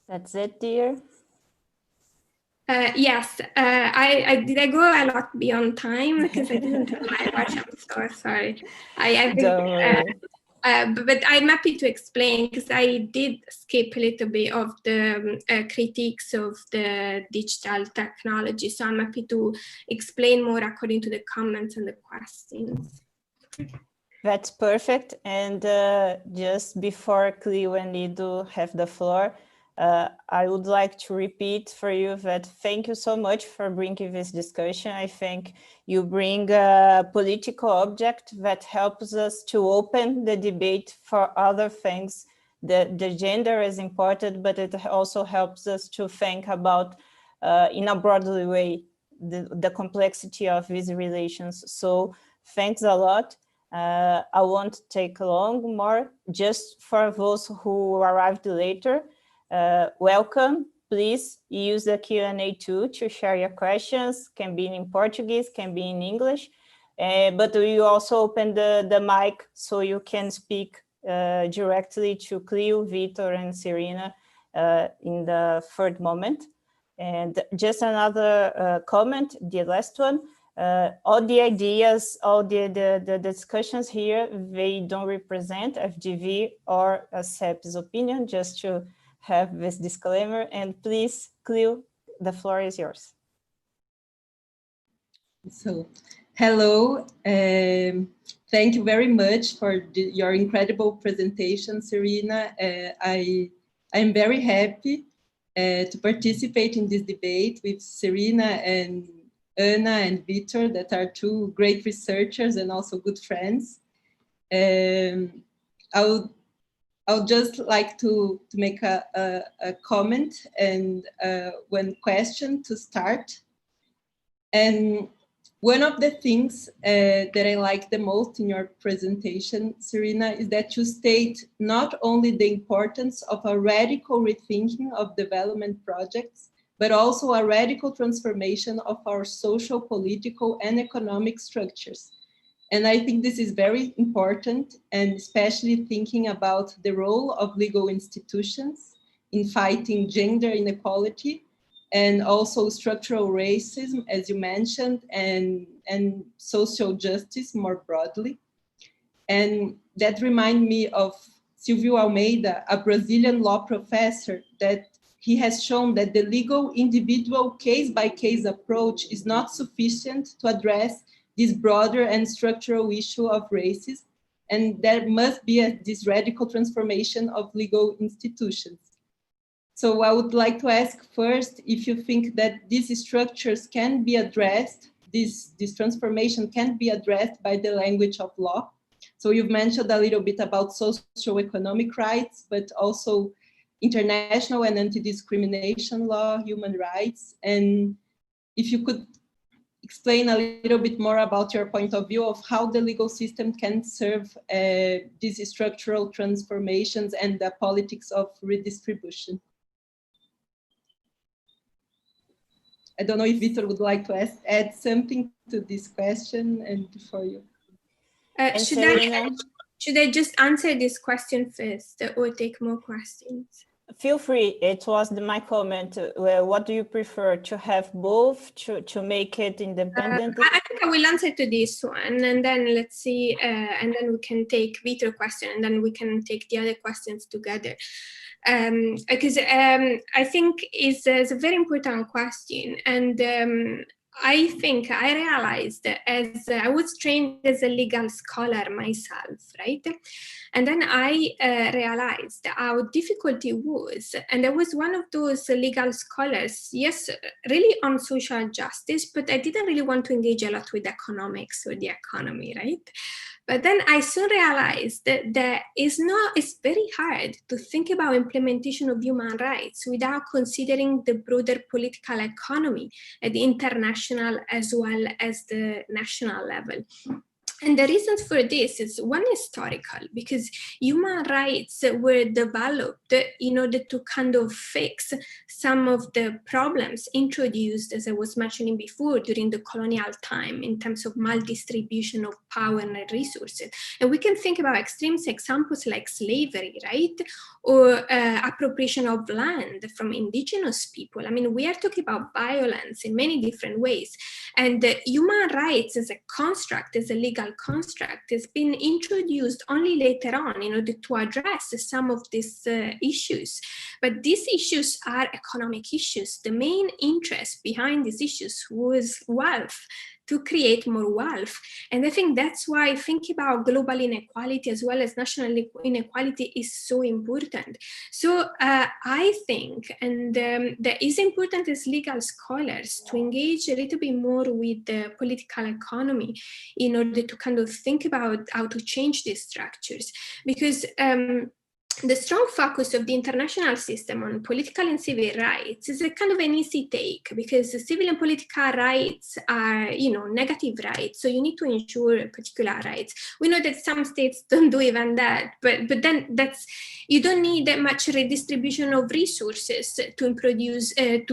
[SPEAKER 1] That's it, dear.
[SPEAKER 2] Yes, did I go a lot beyond time because I didn't have my watch. I'm so sorry.
[SPEAKER 1] Don't worry.
[SPEAKER 2] But I'm happy to explain because I did skip a little bit of the critiques of the digital technology. So I'm happy to explain more according to the comments and the questions.
[SPEAKER 1] That's perfect. And just before Cleo and Lido have the floor, I would like to repeat for you that thank you so much for bringing this discussion. I think you bring a political object that helps us to open the debate for other things. The gender is important, but it also helps us to think about, in a broader way, the complexity of these relations. So thanks a lot. I won't take long more, just for those who arrived later. Welcome. Please use the Q&A tool to share your questions. Can be in Portuguese, can be in English, but we also open the mic so you can speak directly to Cleo, Vitor, and Serena in the third moment. And just another comment, the last one. All the ideas, all the discussions here, they don't represent FGV or CEPI's opinion, just to have this disclaimer. And please, Cleo, the floor is yours.
[SPEAKER 3] So, hello. Thank you very much for your incredible presentation, Serena. I'm very happy to participate in this debate with Serena and Anna and Vitor, that are two great researchers and also good friends. I would just like to make a comment and one question to start. And one of the things that I like the most in your presentation, Serena, is that you state not only the importance of a radical rethinking of development projects, but also a radical transformation of our social, political, and economic structures. And I think this is very important, and especially thinking about the role of legal institutions in fighting gender inequality and also structural racism, as you mentioned, and social justice more broadly. And that reminds me of Silvio Almeida, a Brazilian law professor, that he has shown that the legal individual case-by-case approach is not sufficient to address this broader and structural issue of racism, and there must be this radical transformation of legal institutions. So I would like to ask first if you think that these structures can be addressed, this transformation can be addressed by the language of law. So you've mentioned a little bit about socio-economic rights, but also international and anti-discrimination law, human rights. And if you could explain a little bit more about your point of view of how the legal system can serve these structural transformations and the politics of redistribution. I don't know if Vitor would like to add something to this question and for you.
[SPEAKER 2] Should I just answer this question first or take more questions?
[SPEAKER 1] Feel free. It was my comment. What do you prefer, to have both, to make it independent?
[SPEAKER 2] I think I will answer to this one, and then let's see, and then we can take Vito's question, and then we can take the other questions together. Because I think it's a very important question, and I think I realized, as I was trained as a legal scholar myself, right? And then I realized how difficult it was. And I was one of those legal scholars, yes, really on social justice, but I didn't really want to engage a lot with economics or the economy, right? But then I soon realized that it's very hard to think about implementation of human rights without considering the broader political economy at the international as well as the national level. And the reason for this is, one, historical, because human rights were developed in order to kind of fix some of the problems introduced, as I was mentioning before, during the colonial time in terms of maldistribution of power and resources. And we can think about extreme examples like slavery, right? Or appropriation of land from indigenous people. I mean, we are talking about violence in many different ways. And human rights as a construct, as a legal construct, has been introduced only later on in order to address some of these issues. But these issues are economic issues. The main interest behind these issues was wealth, to create more wealth. And I think that's why thinking about global inequality as well as national inequality is so important. So I think, and that is important as legal scholars, to engage a little bit more with the political economy in order to kind of think about how to change these structures. Because the strong focus of the international system on political and civil rights is a kind of an easy take, because the civil and political rights are, negative rights. So you need to ensure particular rights. We know that some states don't do even that, but then you don't need that much redistribution of resources to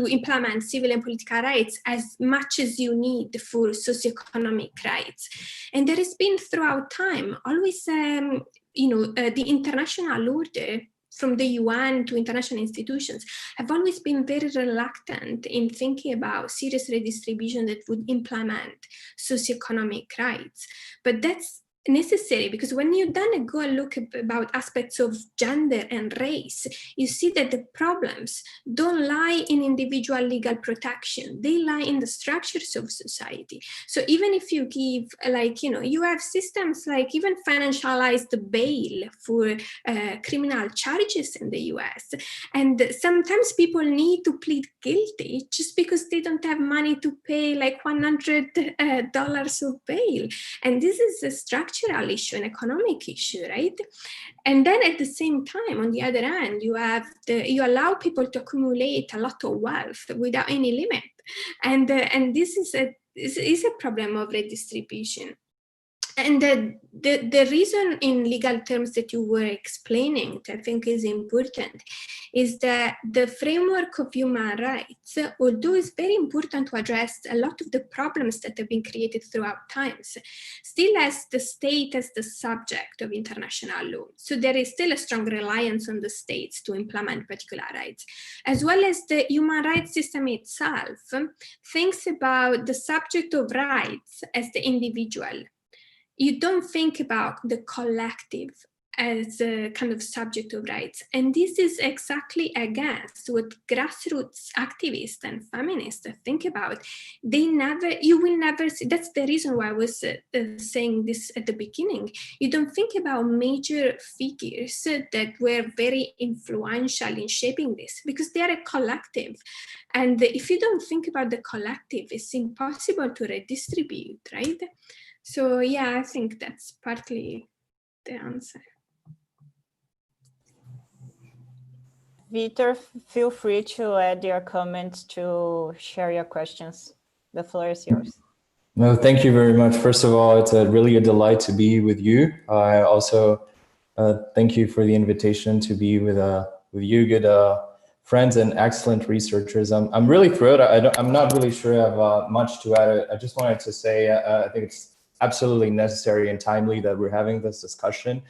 [SPEAKER 2] implement civil and political rights as much as you need for socioeconomic rights. And there has been throughout time always the international order, from the UN to international institutions, have always been very reluctant in thinking about serious redistribution that would implement socioeconomic rights. But that's necessary, because when you then go and look about aspects of gender and race, you see that the problems don't lie in individual legal protection, they lie in the structures of society. So even if you give, you have systems like even financialized bail for criminal charges in the US, and sometimes people need to plead guilty just because they don't have money to pay like $100 of bail. And this is a structural issue, an economic issue, right? And then at the same time, on the other hand, you allow people to accumulate a lot of wealth without any limit, and this is a problem of redistribution. And the reason in legal terms that you were explaining, I think is important, is that the framework of human rights, although it's very important to address a lot of the problems that have been created throughout times, still has the state as the subject of international law. So there is still a strong reliance on the states to implement particular rights, as well as the human rights system itself thinks about the subject of rights as the individual. You don't think about the collective as a kind of subject of rights. And this is exactly against what grassroots activists and feminists think about. You will never see, that's the reason why I was saying this at the beginning. You don't think about major figures that were very influential in shaping this, because they are a collective. And if you don't think about the collective, it's impossible to redistribute, right? So yeah, I think that's partly the answer.
[SPEAKER 1] Vitor, feel free to add your comments, to share your questions. The floor is yours.
[SPEAKER 4] No, thank you very much. First of all, it's really a delight to be with you. I also thank you for the invitation to be with you, good friends and excellent researchers. I'm really thrilled. I'm not really sure I have much to add. I just wanted to say I think it's absolutely necessary and timely that we're having this discussion.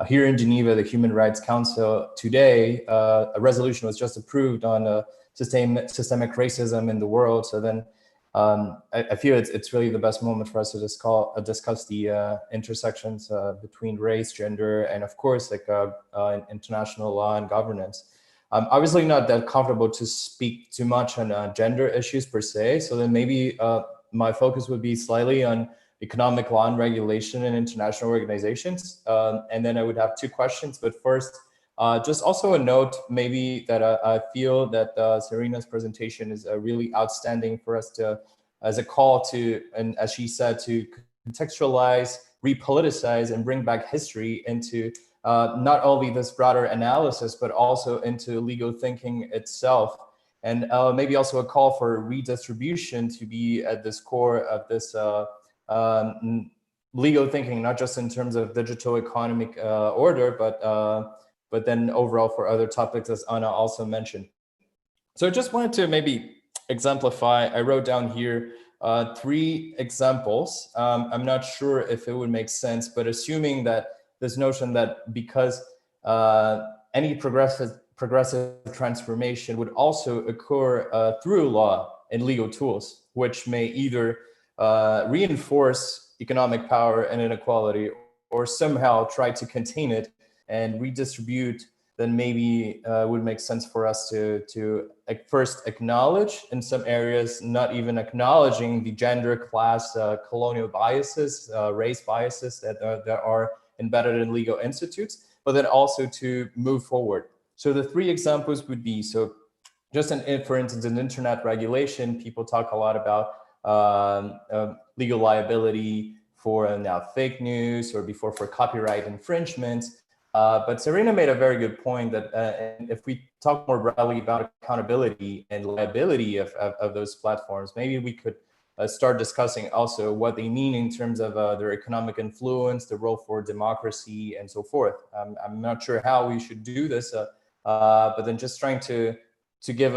[SPEAKER 4] here in Geneva, the Human Rights Council today, a resolution was just approved on systemic racism in the world. So then I feel it's really the best moment for us to discuss the intersections between race, gender, and of course, like international law and governance. I'm obviously not that comfortable to speak too much on gender issues per se. So then maybe my focus would be slightly on economic law and regulation in international organizations. And then I would have two questions, but first, just also a note maybe that I feel that Serena's presentation is really outstanding for us to, as a call to, and as she said, to contextualize, repoliticize, and bring back history into not only this broader analysis, but also into legal thinking itself. And maybe also a call for redistribution to be at this core of this legal thinking, not just in terms of digital economic order, but then overall for other topics, as Anna also mentioned. So I just wanted to maybe exemplify, I wrote down here 3 examples. I'm not sure if it would make sense, but assuming that this notion that because any progressive transformation would also occur through law and legal tools, which may either reinforce economic power and inequality or somehow try to contain it and redistribute, then maybe would make sense for us to first acknowledge in some areas, not even acknowledging the gender, class, colonial biases, race biases that are embedded in legal institutes, but then also to move forward. So the 3 examples would be, so just for instance, in internet regulation, people talk a lot about legal liability for now fake news or before for copyright infringements. But Serena made a very good point that if we talk more broadly about accountability and liability of those platforms, maybe we could start discussing also what they mean in terms of their economic influence, the role for democracy, and so forth. I'm not sure how we should do this, but then just trying to give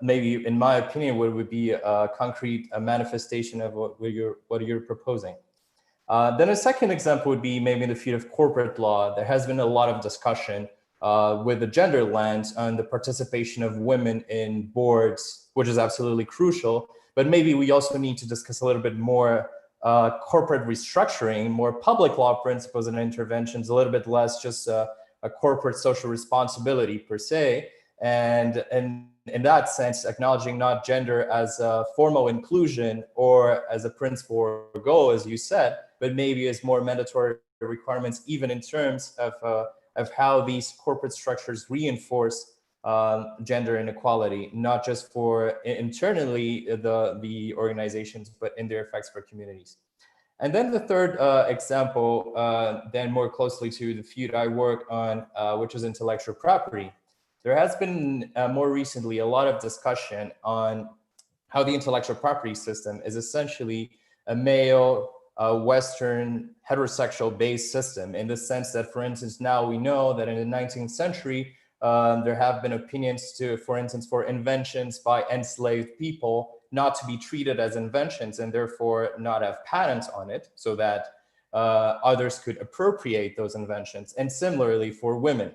[SPEAKER 4] maybe, in my opinion, what would be a concrete manifestation of what you're proposing. Then a second example would be maybe in the field of corporate law. There has been a lot of discussion with the gender lens on the participation of women in boards, which is absolutely crucial. But maybe we also need to discuss a little bit more corporate restructuring, more public law principles and interventions, a little bit less just a corporate social responsibility per se. And in that sense, acknowledging not gender as a formal inclusion or as a principle or goal, as you said, but maybe as more mandatory requirements, even in terms of how these corporate structures reinforce gender inequality, not just for internally the organizations, but in their effects for communities. And then the third example, then more closely to the field I work on, which is intellectual property. There has been more recently a lot of discussion on how the intellectual property system is essentially a male, Western, heterosexual-based system, in the sense that, for instance, now we know that in the 19th century, there have been opinions to, for instance, for inventions by enslaved people not to be treated as inventions and therefore not have patents on it, so that others could appropriate those inventions. And similarly for women.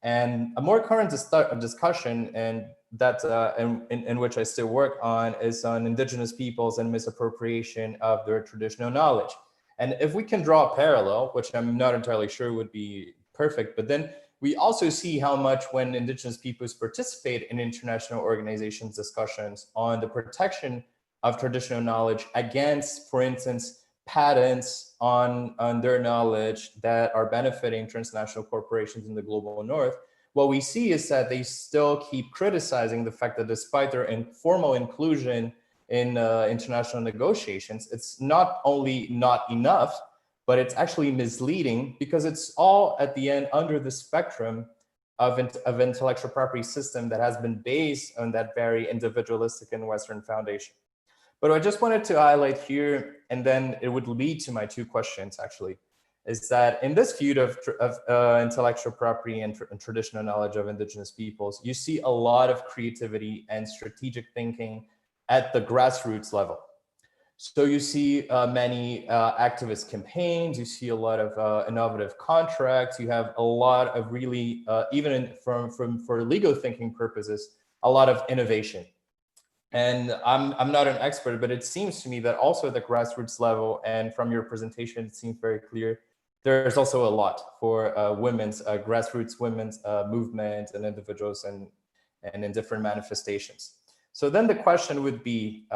[SPEAKER 4] And a more current discussion, and that in which I still work on, is on indigenous peoples and misappropriation of their traditional knowledge. And if we can draw a parallel, which I'm not entirely sure would be perfect, but then we also see how much when indigenous peoples participate in international organizations discussions on the protection of traditional knowledge against, for instance, patents on their knowledge that are benefiting transnational corporations in the global north, what we see is that they still keep criticizing the fact that despite their informal inclusion in international negotiations, it's not only not enough, but it's actually misleading, because it's all at the end under the spectrum of intellectual property system that has been based on that very individualistic and Western foundation. But I just wanted to highlight here, and then it would lead to my 2 questions actually, is that in this field of intellectual property and traditional knowledge of indigenous peoples, you see a lot of creativity and strategic thinking at the grassroots level. So you see many activist campaigns, you see a lot of innovative contracts, you have a lot of really, even for legal thinking purposes, a lot of innovation. And I'm not an expert, but it seems to me that also at the grassroots level, and from your presentation, it seems very clear, there's also a lot for women's, grassroots women's movement and individuals and in different manifestations. So then the question would be,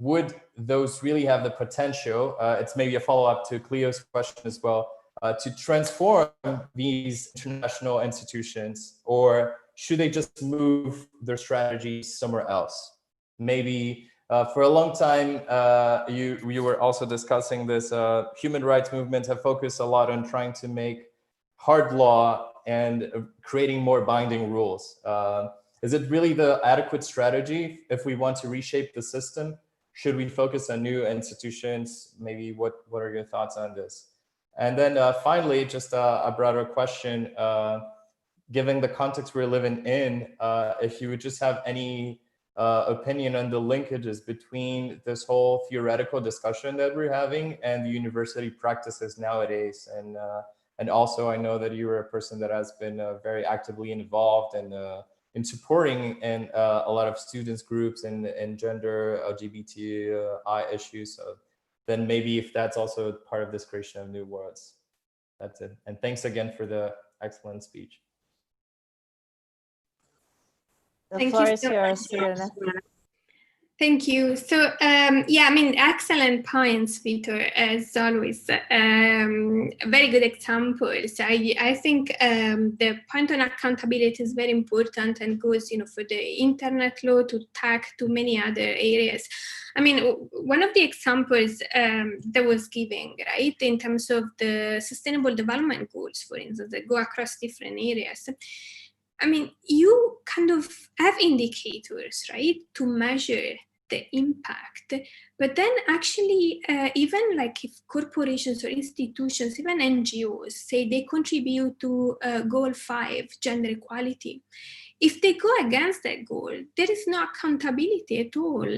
[SPEAKER 4] would those really have the potential, it's maybe a follow-up to Cleo's question as well, to transform these international institutions, or should they just move their strategy somewhere else? Maybe for a long time, you were also discussing this, human rights movements have focused a lot on trying to make hard law and creating more binding rules. Is it really the adequate strategy if we want to reshape the system? Should we focus on new institutions? Maybe what are your thoughts on this? And then finally, just a broader question, given the context we're living in, if you would just have any opinion on the linkages between this whole theoretical discussion that we're having and the university practices nowadays. And also I know that you are a person that has been very actively involved in supporting and a lot of students groups and gender LGBTI issues. So then maybe if that's also part of this creation of new words. That's it. And thanks again for the excellent speech.
[SPEAKER 1] The floor is yours, Fiona.
[SPEAKER 2] Thank you. So, yeah, I mean, excellent points, Vitor, as always. Very good examples. I think the point on accountability is very important and goes, for the internet law to tag to many other areas. I mean, one of the examples that was giving, right, in terms of the Sustainable Development Goals, for instance, that go across different areas. I mean, you kind of have indicators, right, to measure the impact, but then actually, even like if corporations or institutions, even NGOs say they contribute to goal 5, gender equality, if they go against that goal, there is no accountability at all.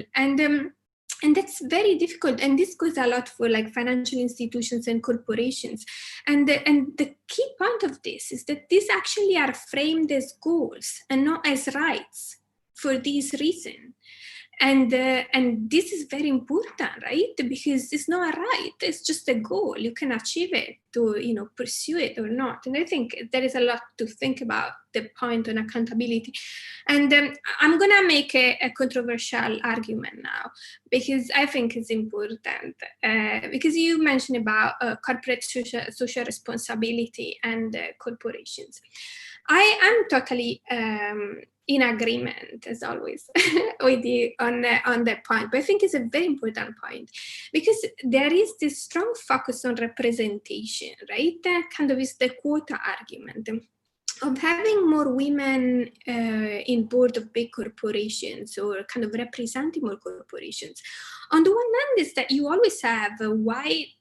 [SPEAKER 2] And that's very difficult. And this goes a lot for like financial institutions and corporations. And the key point of this is that these actually are framed as goals and not as rights for this reason. And this is very important, right? Because it's not a right, it's just a goal. You can achieve it to, pursue it or not. And I think there is a lot to think about the point on accountability. And I'm gonna make a controversial argument now, because I think it's important. Because you mentioned about corporate social responsibility and corporations. I am totally in agreement, as always, with you on that point. But I think it's a very important point, because there is this strong focus on representation, right? That kind of is the quota argument of having more women in board of big corporations, or kind of representing more corporations. On the one hand is that you always have white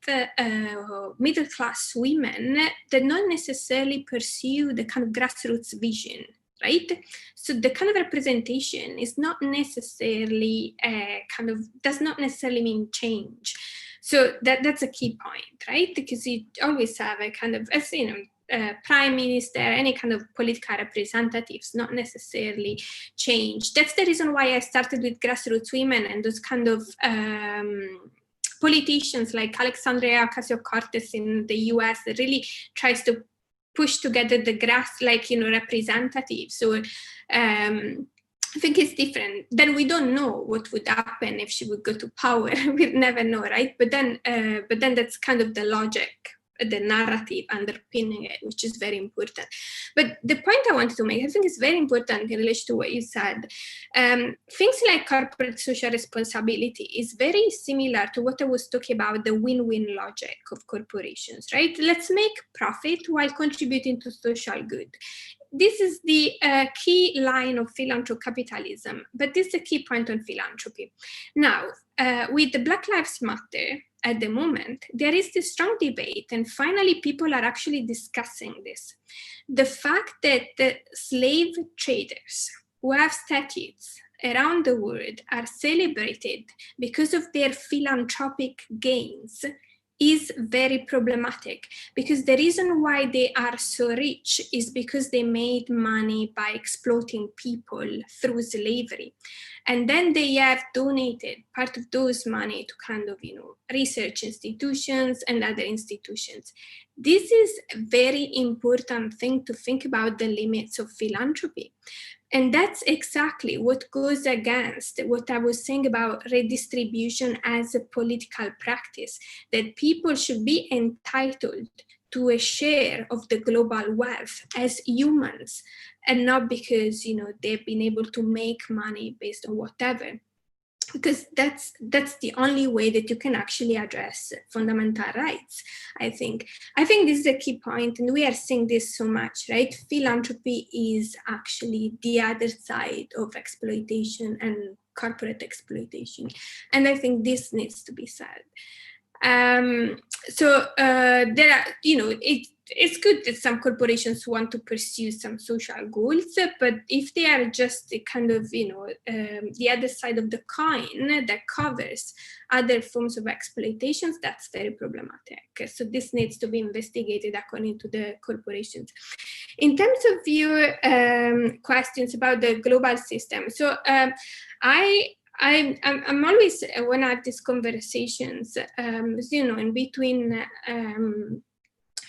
[SPEAKER 2] middle-class women that not necessarily pursue the kind of grassroots vision, right? So the kind of representation is not necessarily does not necessarily mean change. So that's a key point, right? Because you always have a kind of, as prime minister, any kind of political representatives, not necessarily change. That's the reason why I started with Grassroots Women and those kind of politicians like Alexandria Ocasio-Cortez in the US that really tries to push together the representatives. So I think it's different. Then we don't know what would happen if she would go to power. We'd never know, right? But then that's kind of the logic, the narrative underpinning it, which is very important. But the point I wanted to make, I think is very important in relation to what you said. Things like corporate social responsibility is very similar to what I was talking about, the win-win logic of corporations, right? Let's make profit while contributing to social good. This is the key line of philanthropicapitalism, but this is the key point on philanthropy. Now, with the Black Lives Matter, at the moment, there is this strong debate, and finally people are actually discussing this. The fact that the slave traders who have statutes around the world are celebrated because of their philanthropic gains is very problematic, because the reason why they are so rich is because they made money by exploiting people through slavery. And then they have donated part of those money to kind of, research institutions and other institutions. This is a very important thing to think about, the limits of philanthropy. And that's exactly what goes against what I was saying about redistribution as a political practice, that people should be entitled to a share of the global wealth as humans, and not because, they've been able to make money based on whatever. Because that's the only way that you can actually address fundamental rights, I think. I think this is a key point, and we are seeing this so much, right? Philanthropy is actually the other side of exploitation and corporate exploitation. And I think this needs to be said. There are, it's good that some corporations want to pursue some social goals, but if they are just kind of, the other side of the coin that covers other forms of exploitations, that's very problematic. So this needs to be investigated according to the corporations. In terms of your questions about the global system, so I'm always, when I have these conversations, in between,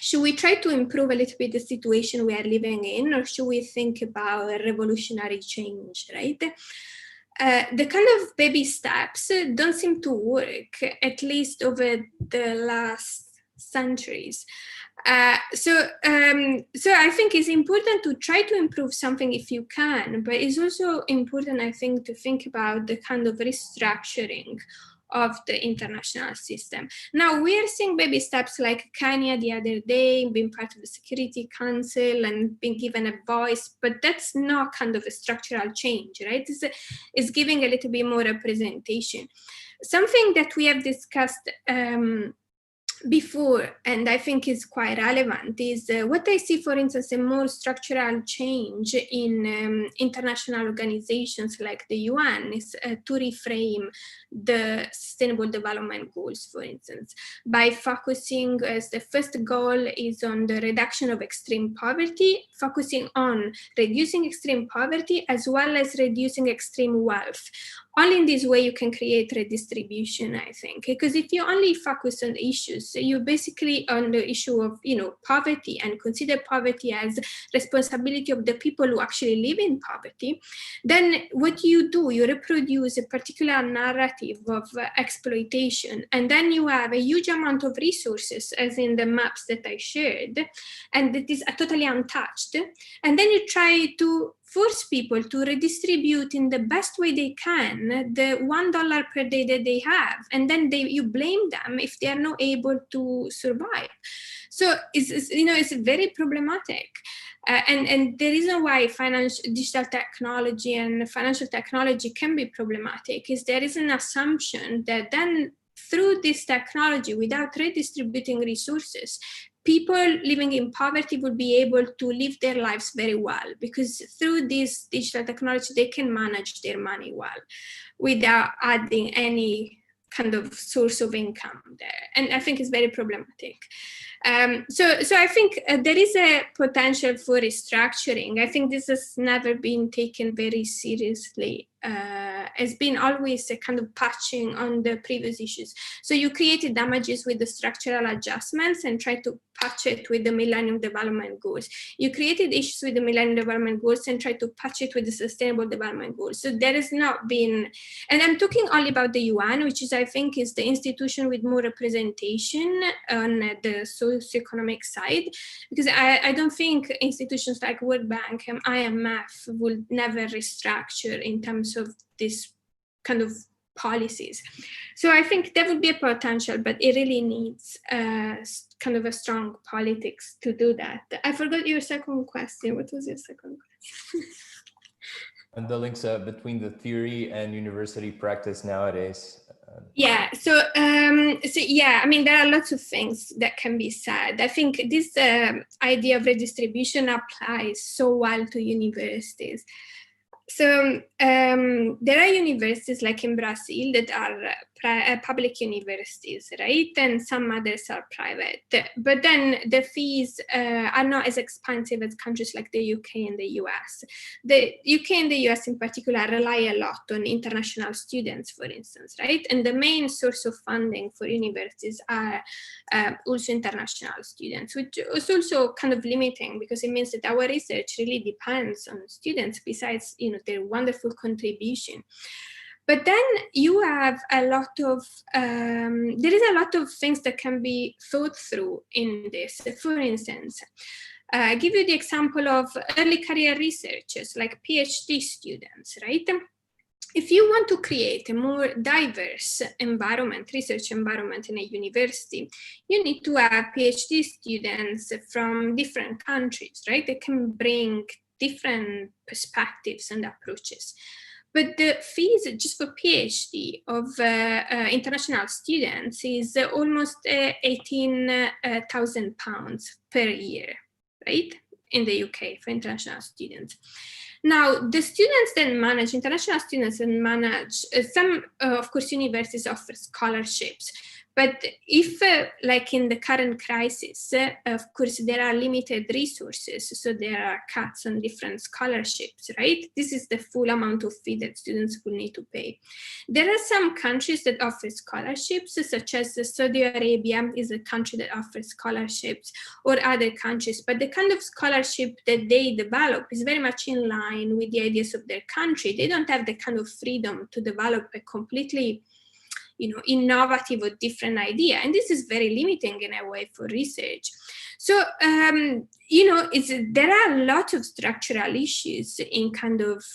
[SPEAKER 2] should we try to improve a little bit the situation we are living in, or should we think about a revolutionary change, right? The kind of baby steps don't seem to work, at least over the last centuries. So I think it's important to try to improve something if you can, but it's also important, I think, to think about the kind of restructuring of the international system. Now we are seeing baby steps like Kenya the other day, being part of the Security Council and being given a voice, but that's not kind of a structural change, right? It's giving a little bit more representation. Something that we have discussed before, and I think is quite relevant, is what I see, for instance, a more structural change in international organizations like the UN is to reframe the Sustainable Development Goals, for instance, by focusing, as the first goal is on the reduction of extreme poverty, focusing on reducing extreme poverty as well as reducing extreme wealth. Only in this way you can create redistribution, I think, because if you only focus on issues, you basically on the issue of, poverty and consider poverty as responsibility of the people who actually live in poverty, then what you do, you reproduce a particular narrative of exploitation, and then you have a huge amount of resources, as in the maps that I shared, and it is totally untouched, and then you try to force people to redistribute in the best way they can the $1 per day that they have, and then you blame them if they are not able to survive. So it's very problematic. And the reason why digital technology and financial technology can be problematic is there is an assumption that then through this technology, without redistributing resources, people living in poverty will be able to live their lives very well, because through this digital technology, they can manage their money well without adding any kind of source of income there. And I think it's very problematic. So I think there is a potential for restructuring. I think this has never been taken very seriously. It's been always a kind of patching on the previous issues. So you created damages with the structural adjustments and tried to patch it with the Millennium Development Goals. You created issues with the Millennium Development Goals and tried to patch it with the Sustainable Development Goals. So there has not been, and I'm talking only about the UN, which is, I think, is the institution with more representation on the socioeconomic side, because I don't think institutions like World Bank and IMF will never restructure in terms of this kind of policies. So I think there would be a potential, but it really needs kind of a strong politics to do that. I forgot your second question. What was your second question?
[SPEAKER 4] And the links between the theory and university practice nowadays.
[SPEAKER 2] Yeah, so yeah, I mean, there are lots of things that can be said. I think this idea of redistribution applies so well to universities. So there are universities like in Brazil that are public universities, right? And some others are private. But then the fees are not as expensive as countries like the UK and the US. The UK and the US in particular rely a lot on international students, for instance, right? And the main source of funding for universities are also international students, which is also kind of limiting because it means that our research really depends on students besides, their wonderful contribution. But then you have a lot of, there is a lot of things that can be thought through in this. For instance, I give you the example of early career researchers like PhD students, right? If you want to create a more diverse environment, research environment in a university, you need to have PhD students from different countries, right? They can bring different perspectives and approaches. But the fees just for PhD of international students is almost £18,000 per year, right? In the UK for international students. Now, the students then manage, international students then manage, some, of course, universities offer scholarships. But if, like in the current crisis, of course, there are limited resources, so there are cuts on different scholarships, right? This is the full amount of fee that students will need to pay. There are some countries that offer scholarships, such as Saudi Arabia is a country that offers scholarships, or other countries, but the kind of scholarship that they develop is very much in line with the ideas of their country. They don't have the kind of freedom to develop a completely innovative or different idea. And this is very limiting in a way for research. So, there are a lot of structural issues in kind of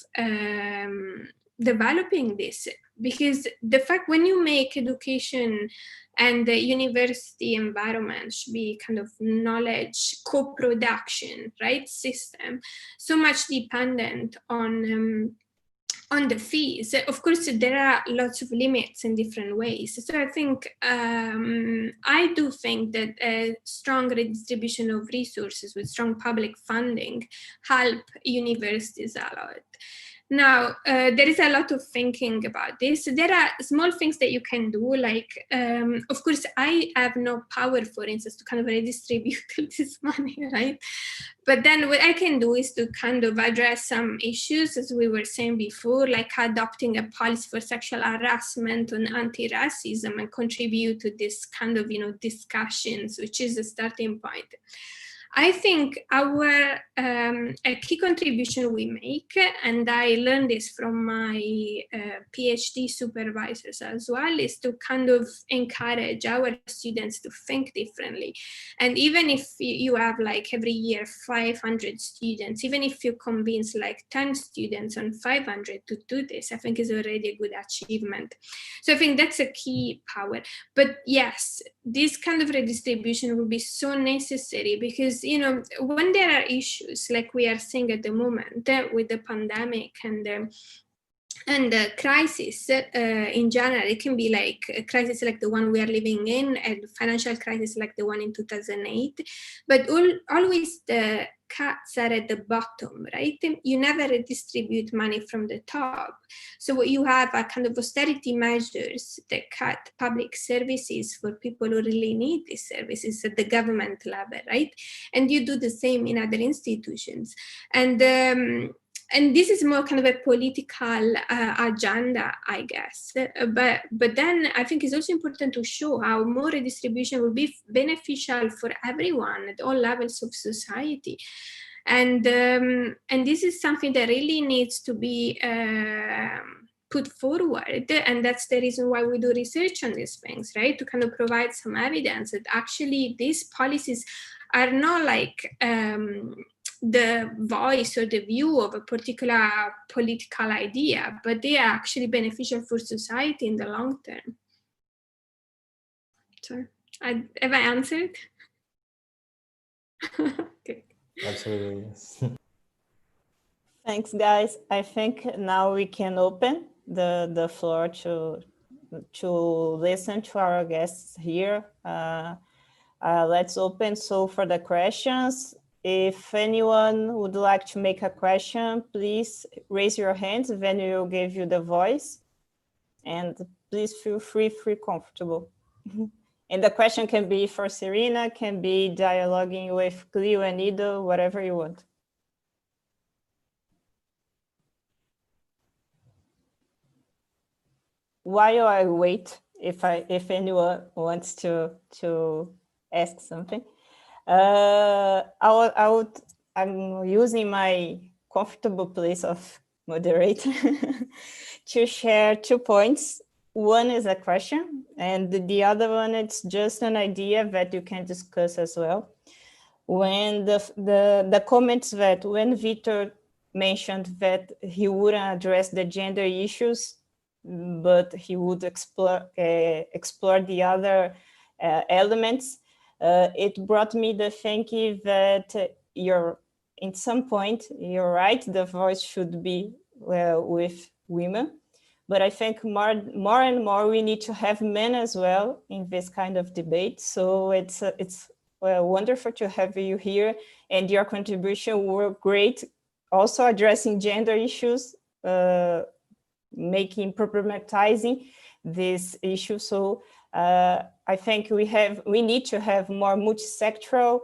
[SPEAKER 2] developing this, because the fact when you make education and the university environment should be kind of knowledge co-production, right, system, so much dependent on the fees. Of course, there are lots of limits in different ways. So I think, I do think that a strong redistribution of resources with strong public funding help universities a lot. Now, there is a lot of thinking about this. There are small things that you can do, like, of course, I have no power, for instance, to kind of redistribute this money, right? But then what I can do is to kind of address some issues, as we were saying before, like adopting a policy for sexual harassment and anti-racism and contribute to this kind of, discussions, which is a starting point. I think a key contribution we make, and I learned this from my PhD supervisors as well, is to kind of encourage our students to think differently. And even if you have like every year 500 students, even if you convince like 10 students on 500 to do this, I think is already a good achievement. So I think that's a key power. But yes, this kind of redistribution will be so necessary because, when there are issues like we are seeing at the moment with the pandemic and the crisis in general, it can be like a crisis like the one we are living in, and financial crisis like the one in 2008. But always the cuts are at the bottom, right? You never redistribute money from the top. So what you have are kind of austerity measures that cut public services for people who really need these services at the government level, right? And you do the same in other institutions. And this is more kind of a political agenda, I guess. But then I think it's also important to show how more redistribution will be beneficial for everyone at all levels of society. And this is something that really needs to be put forward. And that's the reason why we do research on these things, right? To kind of provide some evidence that actually these policies are not like the voice or the view of a particular political idea, but they are actually beneficial for society in the long term. So, have I answered? Okay.
[SPEAKER 4] Absolutely, yes.
[SPEAKER 1] Thanks, guys. I think now we can open the floor to listen to our guests here. Let's open. So for the questions, if anyone would like to make a question, please raise your hands, then we will give you the voice. And please feel free comfortable. And the question can be for Serena, can be dialoguing with Cleo and Ido, whatever you want. While I wait, if anyone wants to ask something, I'm using my comfortable place of moderator to share 2 points. One is a question, and the other one, it's just an idea that you can discuss as well. When the comments that when Victor mentioned that he wouldn't address the gender issues, but he would explore the other elements, it brought me the thinking that in some point, you're right, the voice should be with women. But I think more and more we need to have men as well in this kind of debate. So it's wonderful to have you here, and your contribution were great. Also addressing gender issues, problematizing this issue. So I think we need to have more multisectoral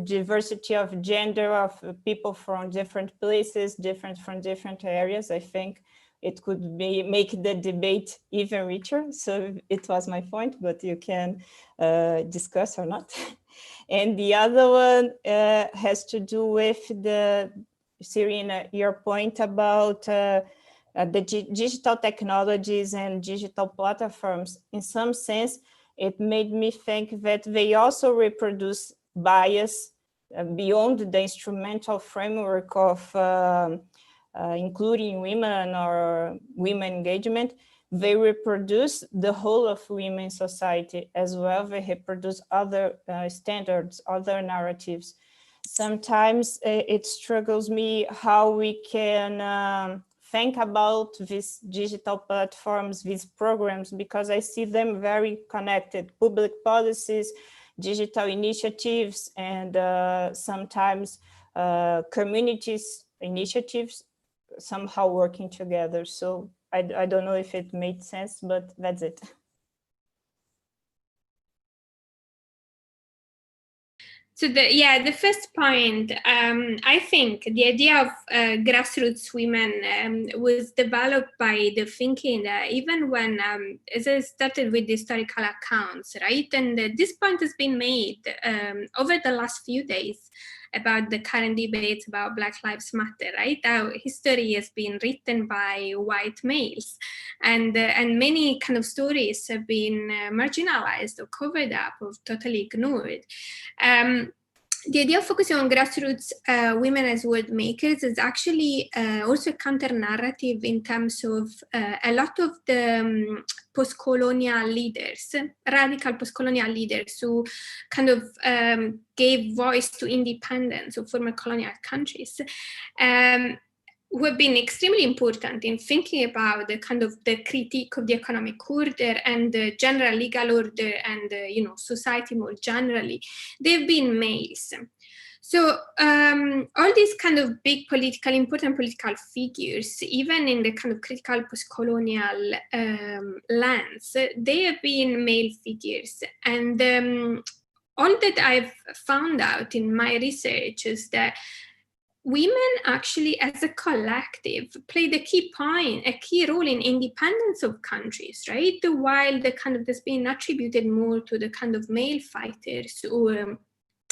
[SPEAKER 1] diversity of gender, of people from different places, from different areas. I think it could make the debate even richer. So it was my point, but you can discuss or not. And the other one has to do with Serena, your point about the digital technologies and digital platforms. In some sense, it made me think that they also reproduce bias beyond the instrumental framework of including women or women engagement. They reproduce the whole of women's society as well. They reproduce other standards, other narratives. Sometimes it struggles me how we can think about these digital platforms, these programs, because I see them very connected. Public policies, digital initiatives, and sometimes communities initiatives somehow working together. So I don't know if it made sense, but that's it.
[SPEAKER 2] So the first point, I think the idea of grassroots women was developed by the thinking that even when, as I started with the historical accounts, right? And this point has been made over the last few days about the current debates about Black Lives Matter, right? How history has been written by white males, and many kind of stories have been marginalized or covered up or totally ignored. The idea of focusing on grassroots women as world makers is actually also a counter narrative in terms of a lot of the post-colonial leaders, radical post-colonial leaders who kind of gave voice to independence of former colonial countries, who have been extremely important in thinking about the kind of the critique of the economic order and the general legal order and society more generally. They've been males. So all these kind of big important political figures, even in the kind of critical post-colonial lens, they have been male figures. And all that I've found out in my research is that women actually, as a collective, played a key role in independence of countries, right? While the kind of that's been attributed more to the kind of male fighters or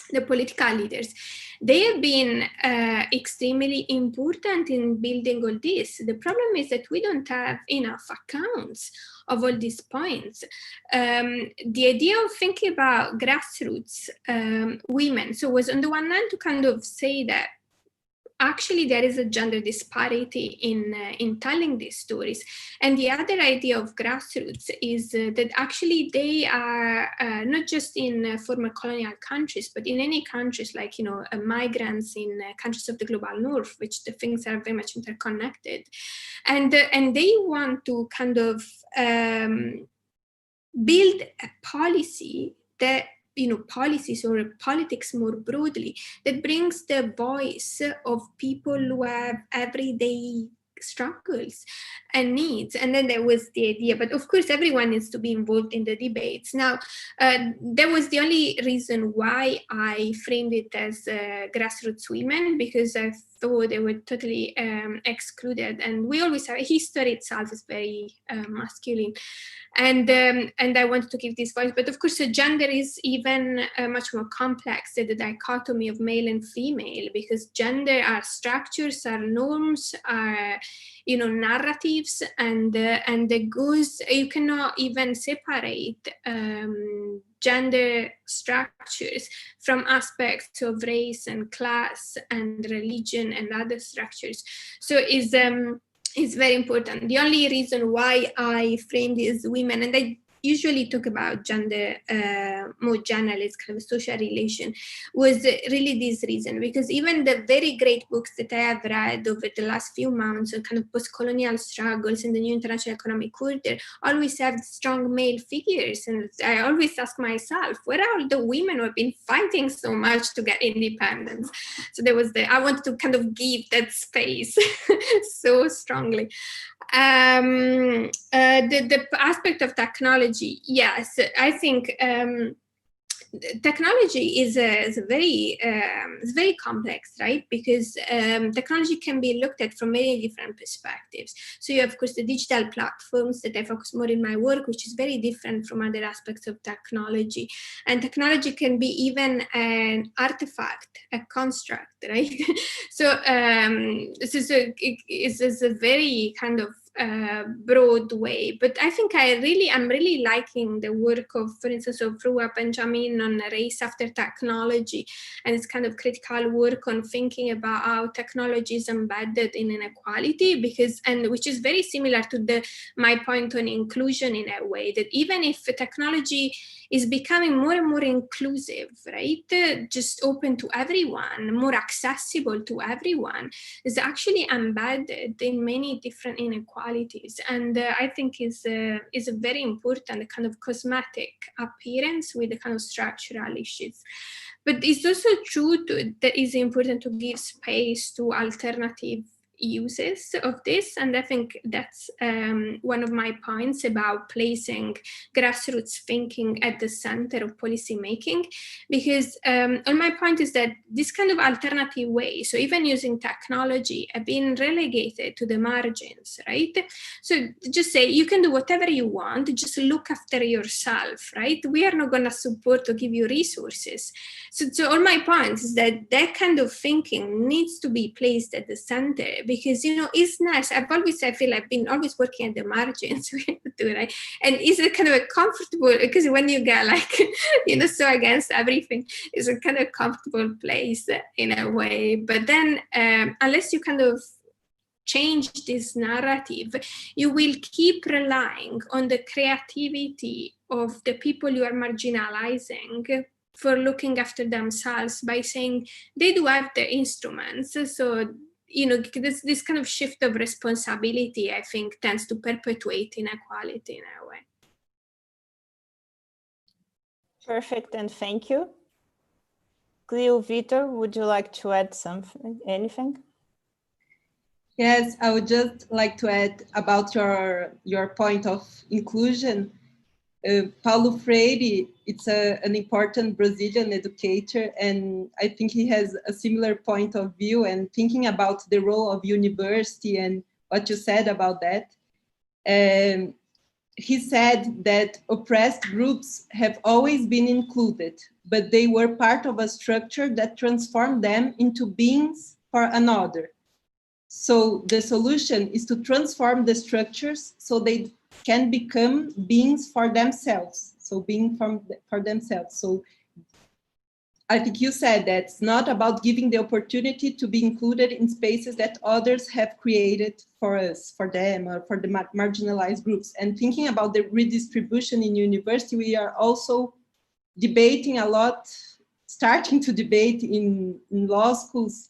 [SPEAKER 2] the political leaders, they have been extremely important in building all this. The problem is that we don't have enough accounts of all these points. The idea of thinking about grassroots women, so was on the one hand to kind of say that actually there is a gender disparity in telling these stories. And the other idea of grassroots is that actually they are not just in former colonial countries, but in any countries like, migrants in countries of the global north, which the things are very much interconnected. And they want to kind of build a policy that policies or politics more broadly, that brings the voice of people who have everyday struggles and needs. And then there was the idea, but of course everyone needs to be involved in the debates. Now, that was the only reason why I framed it as Grassroots Women, because I thought they were totally excluded. And we always have, history itself is very masculine. And I wanted to give this voice, but of course, gender is even much more complex than the dichotomy of male and female, because gender are structures, are norms, are narratives, and the goes. You cannot even separate gender structures from aspects of race and class and religion and other structures. So it's very important. The only reason why I framed it as women, and I usually talk about gender more generally, it's kind of a social relation, was really this reason, because even the very great books that I have read over the last few months on kind of post-colonial struggles in the new international economic order always have strong male figures. And I always ask myself, where are all the women who have been fighting so much to get independence? So there was I wanted to kind of give that space so strongly. The aspect of technology, yes, I think technology is very complex, right? Because technology can be looked at from many different perspectives. So you have, of course, the digital platforms that I focus more in my work, which is very different from other aspects of technology. And technology can be even an artifact, a construct, right? So it's a very kind of broad way, but I think I'm really liking the work of, for instance, of Rua Benjamin on race after technology, and it's kind of critical work on thinking about how technology is embedded in inequality, which is very similar to my point on inclusion in a way, that even if technology is becoming more and more inclusive, right, just open to everyone, more accessible to everyone, is actually embedded in many different inequalities, and I think is a very important kind of cosmetic appearance with the kind of structural issues. But it's also true that it's important to give space to alternative uses of this, and I think that's one of my points about placing grassroots thinking at the center of policy making, because my point is that this kind of alternative way, so even using technology, have been relegated to the margins, right? So just say you can do whatever you want, just look after yourself, right? We are not going to support or give you resources. So all my points is that kind of thinking needs to be placed at the center, because it's nice. I feel I've been always working at the margins, right? And it's a kind of a comfortable, because when you get so against everything, it's a kind of comfortable place in a way. But then unless you kind of change this narrative, you will keep relying on the creativity of the people you are marginalizing for looking after themselves by saying they do have the instruments. So this kind of shift of responsibility, I think, tends to perpetuate inequality in a way.
[SPEAKER 1] Perfect, and thank you. Cleo, Vitor, would you like to add anything?
[SPEAKER 3] Yes, I would just like to add about your point of inclusion. Paulo Freire, it's an important Brazilian educator, and I think he has a similar point of view, and thinking about the role of university and what you said about that. He said that oppressed groups have always been included, but they were part of a structure that transformed them into beings for another. So the solution is to transform the structures so they can become beings for themselves. So being for themselves. So I think you said that it's not about giving the opportunity to be included in spaces that others have created for us, for them, or for the marginalized groups. And thinking about the redistribution in university, we are also debating a lot, starting to debate in law schools,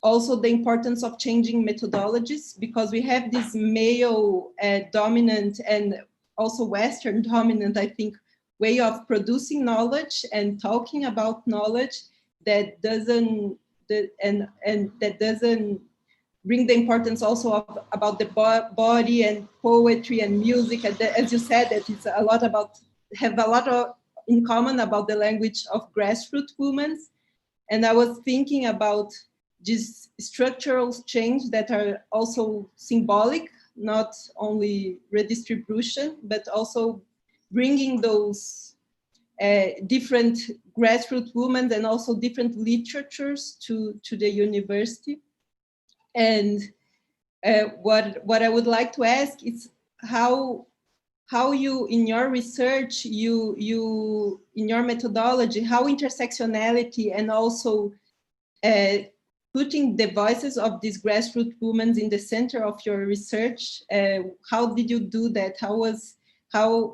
[SPEAKER 3] also the importance of changing methodologies, because we have this male dominant and also Western dominant, I think, way of producing knowledge and talking about knowledge that doesn't that doesn't bring the importance also of about the body and poetry and music, and as you said, that it's a lot about, have a lot of in common about the language of grassroots women. And I was thinking about these structural change that are also symbolic, not only redistribution, but also bringing those different grassroots women and also different literatures to the university. And what I would like to ask is how you, in your research, you in your methodology, how intersectionality and also putting the voices of these grassroots women in the center of your research, how did you do that?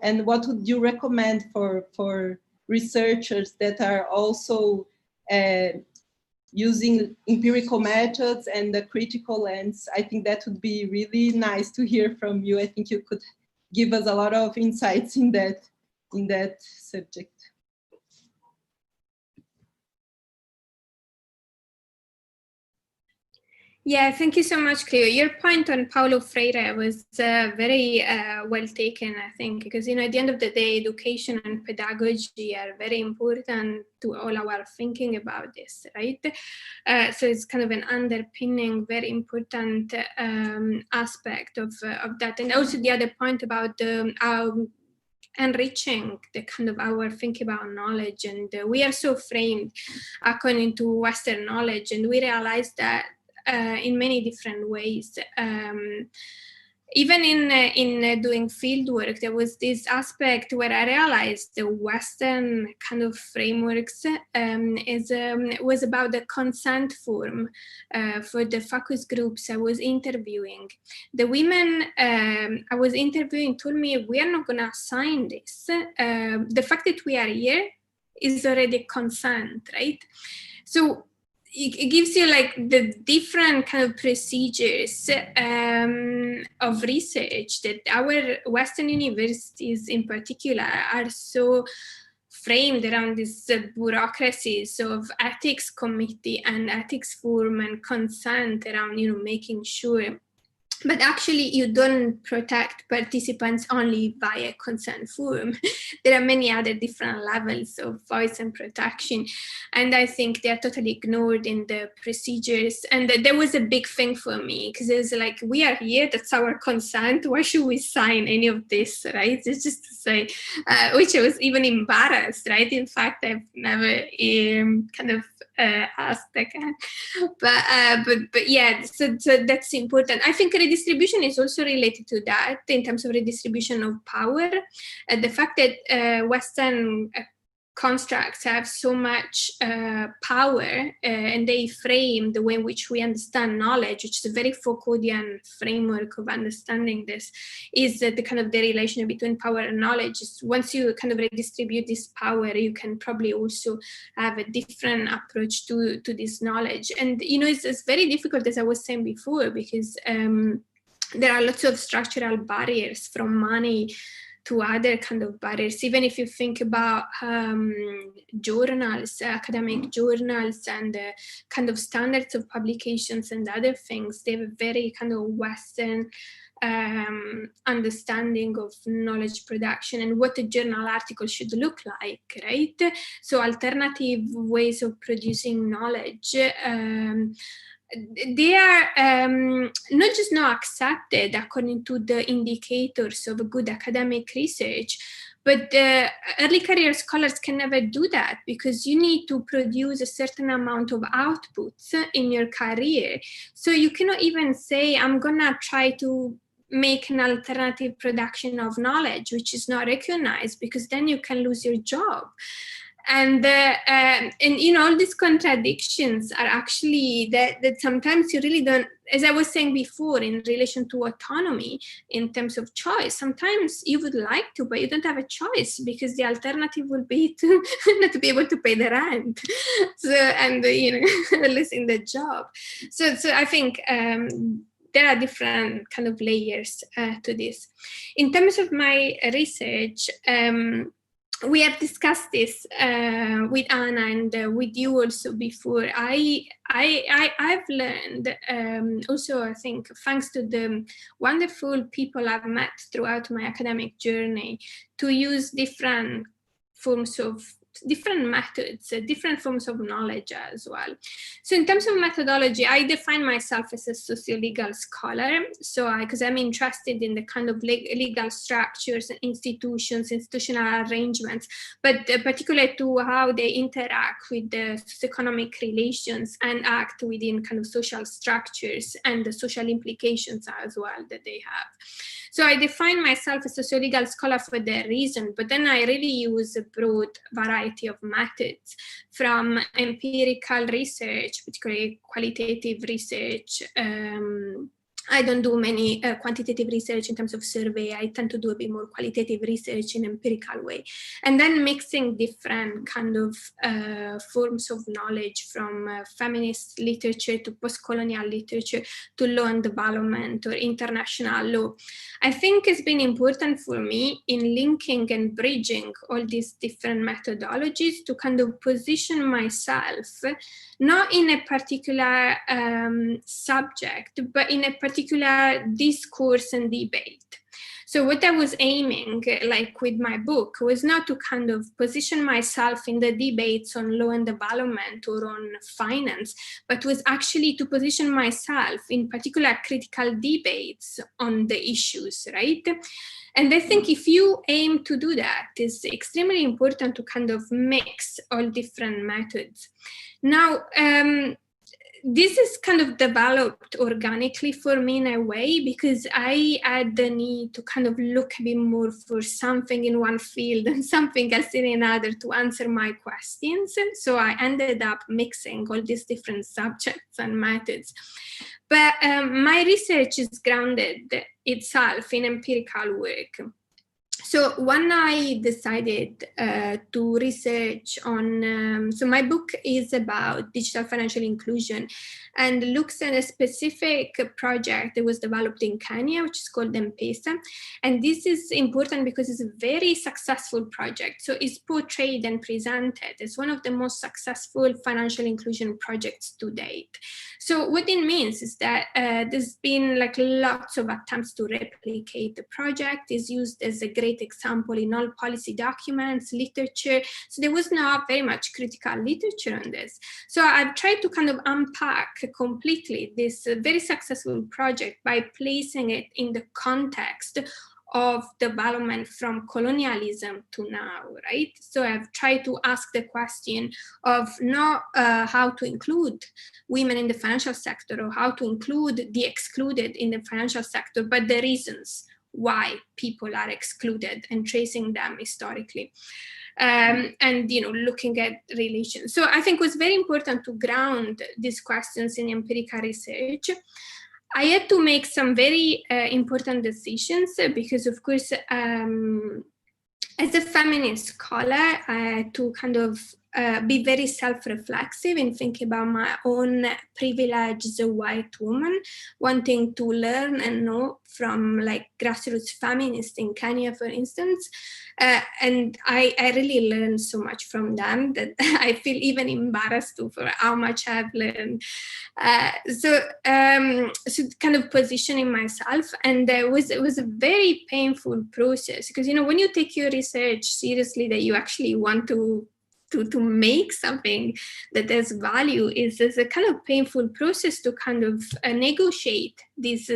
[SPEAKER 3] And what would you recommend for researchers that are also using empirical methods and the critical lens? I think that would be really nice to hear from you. I think you could give us a lot of insights in that subject.
[SPEAKER 2] Yeah, thank you so much, Cleo. Your point on Paulo Freire was very well taken, I think, because, you know, at the end of the day, education and pedagogy are very important to all our thinking about this, right? So it's kind of an underpinning, very important aspect of that. And also the other point about enriching the kind of our thinking about knowledge. And we are so framed according to Western knowledge, and we realize that in many different ways. Even in doing field work, there was this aspect where I realized the Western kind of frameworks was about the consent form for the focus groups I was interviewing. The women I was interviewing told me, we are not going to sign this. The fact that we are here is already consent, right? So it gives you like the different kind of procedures of research that our Western universities in particular are so framed around these bureaucracies of ethics committee and ethics forum and consent around, you know, making sure. But actually, you don't protect participants only via consent form. There are many other different levels of voice and protection. And I think they're totally ignored in the procedures. And that was a big thing for me, because it was like, we are here, that's our consent. Why should we sign any of this, right? It's just to say, which I was even embarrassed, right? In fact, I've never kind of asked again. But yeah, so that's important. I think redistribution is also related to that in terms of redistribution of power. The fact that Western constructs have so much power and they frame the way in which we understand knowledge, which is a very Foucauldian framework of understanding this, is that the kind of the relation between power and knowledge. Once you kind of redistribute this power, you can probably also have a different approach to this knowledge. And, you know, it's very difficult, as I was saying before, because there are lots of structural barriers, from money to other kind of barriers. Even if you think about journals, academic journals, and kind of standards of publications and other things, they have a very kind of Western understanding of knowledge production and what a journal article should look like, right? So alternative ways of producing knowledge, they are not just not accepted according to the indicators of a good academic research, but early career scholars can never do that, because you need to produce a certain amount of outputs in your career. So you cannot even say, I'm gonna try to make an alternative production of knowledge, which is not recognized, because then you can lose your job. And you know, all these contradictions are actually that sometimes you really don't, as I was saying before, in relation to autonomy, in terms of choice, sometimes you would like to, but you don't have a choice, because the alternative would be to not to be able to pay the rent, so, and you know, losing the job. So I think there are different kind of layers to this. In terms of my research, we have discussed this with Anna and with you also before. I've learned also, I think, thanks to the wonderful people I've met throughout my academic journey, to use different methods, different forms of knowledge as well. So in terms of methodology, I define myself as a socio-legal scholar. So because I'm interested in the kind of legal structures, institutions, institutional arrangements, but particularly to how they interact with the socioeconomic relations and act within kind of social structures and the social implications as well that they have. So I define myself as a socio-legal scholar for that reason, but then I really use a broad variety of methods, from empirical research, particularly qualitative research. I don't do many quantitative research in terms of survey. I tend to do a bit more qualitative research in an empirical way. And then mixing different kind of forms of knowledge, from feminist literature to post-colonial literature to law and development or international law. I think it's been important for me in linking and bridging all these different methodologies to kind of position myself, not in a particular subject, but in a particular discourse and debate. So what I was aiming, like with my book, was not to kind of position myself in the debates on law and development or on finance, but was actually to position myself in particular critical debates on the issues, right? And I think if you aim to do that, it's extremely important to kind of mix all different methods. Now, this is kind of developed organically for me in a way, because I had the need to kind of look a bit more for something in one field and something else in another to answer my questions. So I ended up mixing all these different subjects and methods. But my research is grounded itself in empirical work. So when I decided to research on, so my book is about digital financial inclusion and looks at a specific project that was developed in Kenya, which is called M-Pesa. And this is important because it's a very successful project. So it's portrayed and presented as one of the most successful financial inclusion projects to date. So what it means is that there's been like lots of attempts to replicate the project. It's used as a great example in all policy documents, literature. So there was not very much critical literature on this. So I've tried to kind of unpack completely this very successful project by placing it in the context of development from colonialism to now, right? So I've tried to ask the question of not how to include women in the financial sector or how to include the excluded in the financial sector, but the reasons why people are excluded and tracing them historically. And looking at relations. So I think it was very important to ground these questions in empirical research. I had to make some very important decisions because, of course, as a feminist scholar, I had to kind of be very self-reflexive and think about my own privilege as a white woman, wanting to learn and know from like grassroots feminists in Kenya, for instance. And I really learned so much from them that I feel even embarrassed for how much I've learned. So kind of positioning myself, and it was a very painful process because, when you take your research seriously, that you actually want to make something that has value, is a kind of painful process to kind of negotiate these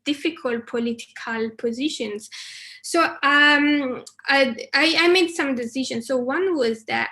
[SPEAKER 2] difficult political positions. So I made some decisions. So one was that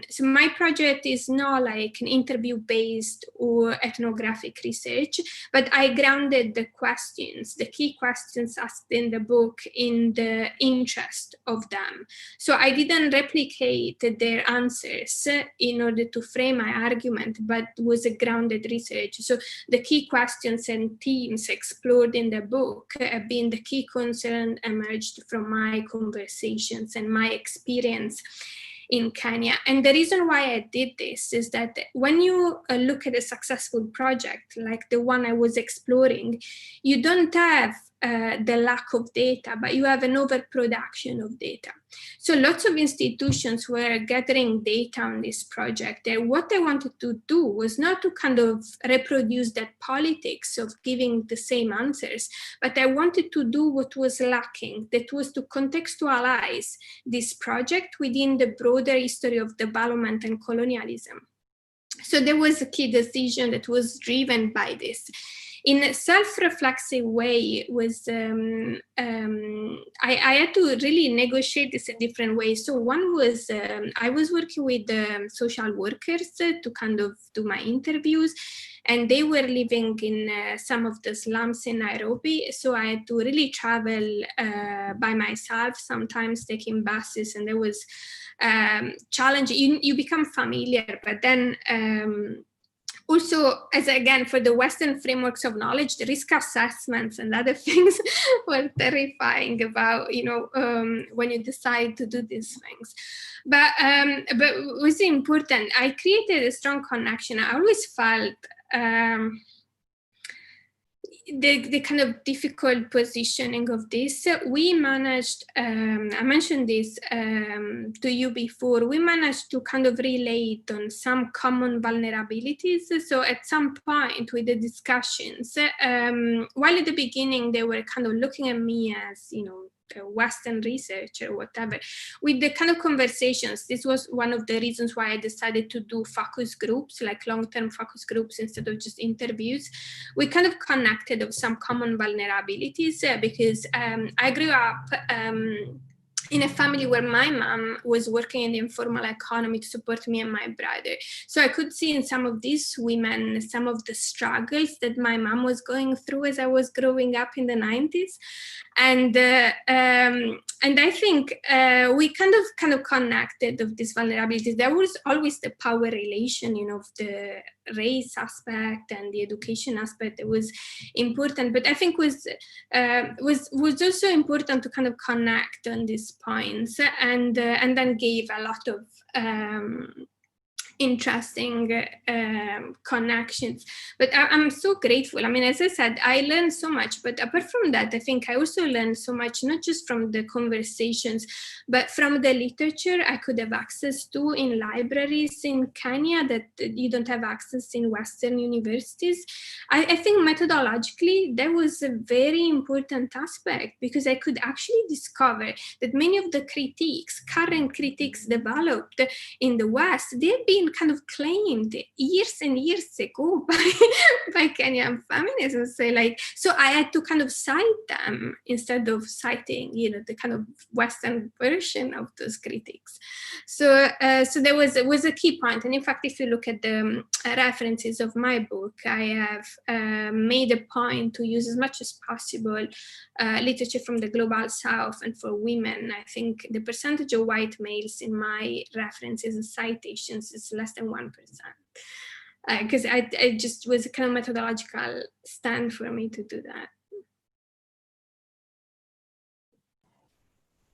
[SPEAKER 2] so my project is not like an interview-based or ethnographic research, but I grounded the questions, the key questions asked in the book, in the interest of them. So I didn't replicate their answers in order to frame my argument, but was a grounded research. So the key questions and themes explored in the book have been the key concerns emerged from my conversations and my experience in Kenya. And the reason why I did this is that when you look at a successful project like the one I was exploring, you don't have the lack of data, but you have an overproduction of data. So lots of institutions were gathering data on this project, and what they wanted to do was not to kind of reproduce that politics of giving the same answers, but they wanted to do what was lacking, that was to contextualize this project within the broader history of development and colonialism. So there was a key decision that was driven by this. In a self-reflexive way, was I had to really negotiate this in different ways. So one was I was working with social workers to kind of do my interviews, and they were living in some of the slums in Nairobi. So I had to really travel by myself, sometimes taking buses, and there was challenging. You become familiar, but then also, as again, for the Western frameworks of knowledge, the risk assessments and other things were terrifying about, when you decide to do these things. But it was important. I created a strong connection. I always felt the kind of difficult positioning of this. We managed, I mentioned this to you before, we managed to kind of relate on some common vulnerabilities. So at some point with the discussions, while at the beginning they were kind of looking at me as, a Western researcher or whatever, with the kind of conversations, this was one of the reasons why I decided to do focus groups, like long-term focus groups instead of just interviews. We kind of connected of some common vulnerabilities because I grew up in a family where my mom was working in the informal economy to support me and my brother. So I could see in some of these women, some of the struggles that my mom was going through as I was growing up in the 90s. And I think we kind of connected of these vulnerabilities. There was always the power relation, of the race aspect and the education aspect that was important. But I think was also important to kind of connect on these points, and then gave a lot of interesting connections. But I'm so grateful. I mean, as I said, I learned so much, but apart from that, I think I also learned so much, not just from the conversations, but from the literature I could have access to in libraries in Kenya that you don't have access in Western universities. I think methodologically, that was a very important aspect, because I could actually discover that many of the current critiques developed in the West, they've been kind of claimed years and years ago by Kenyan feminists. So I had to kind of cite them instead of citing, the kind of Western version of those critiques. So there was a key point. And in fact, if you look at the references of my book, I have made a point to use as much as possible literature from the global South and for women. I think the percentage of white males in my references and citations is less than 1%. Because I just was a kind of methodological stand for me to do that.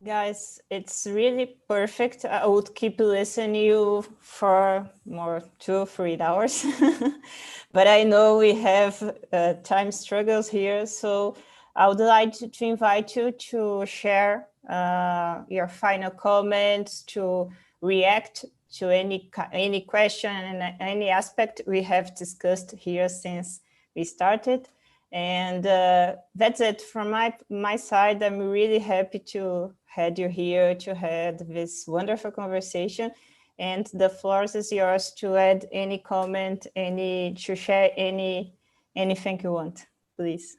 [SPEAKER 1] Guys, it's really perfect. I would keep listening you for more 2-3 hours, but I know we have time struggles here. So I would like to invite you to share your final comments, to react to any question and any aspect we have discussed here since we started. And that's it from my side. I'm really happy to have you here, to have this wonderful conversation. And the floor is yours to add any comment, to share anything you want, please.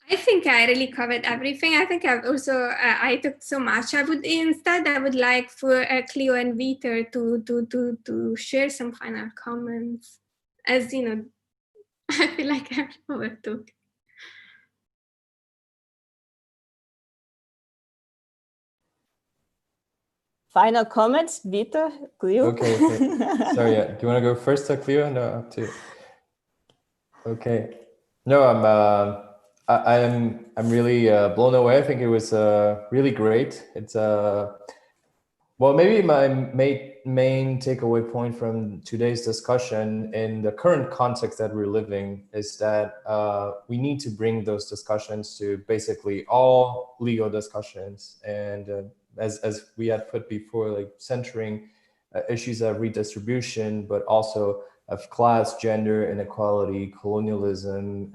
[SPEAKER 2] I think I really covered everything. I think I've also, I took so much. I would like for Cleo and Vitor to share some final comments. As you know, I feel like I overtook.
[SPEAKER 1] Final comments, Vitor, Cleo?
[SPEAKER 4] Okay. Sorry, yeah. Do you want to go first, Cleo? No, up to you. Okay. No, I'm really blown away. I think it was really great. It's well, maybe main takeaway point from today's discussion in the current context that we're living is that we need to bring those discussions to basically all legal discussions. And as we had put before, like centering issues of redistribution, but also of class, gender, inequality, colonialism,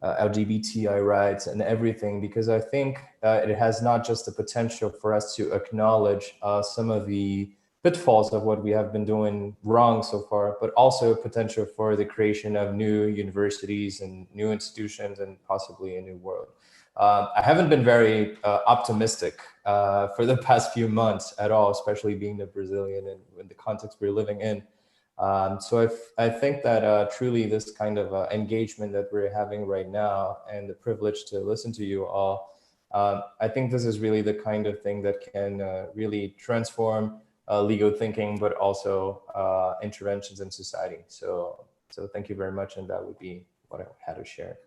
[SPEAKER 4] LGBTI rights and everything, because I think it has not just the potential for us to acknowledge some of the pitfalls of what we have been doing wrong so far, but also potential for the creation of new universities and new institutions and possibly a new world. I haven't been very optimistic for the past few months at all, especially being a Brazilian and in the context we're living in. So I think that truly this kind of engagement that we're having right now and the privilege to listen to you all, I think this is really the kind of thing that can really transform legal thinking, but also interventions in society. So thank you very much. And that would be what I had to share.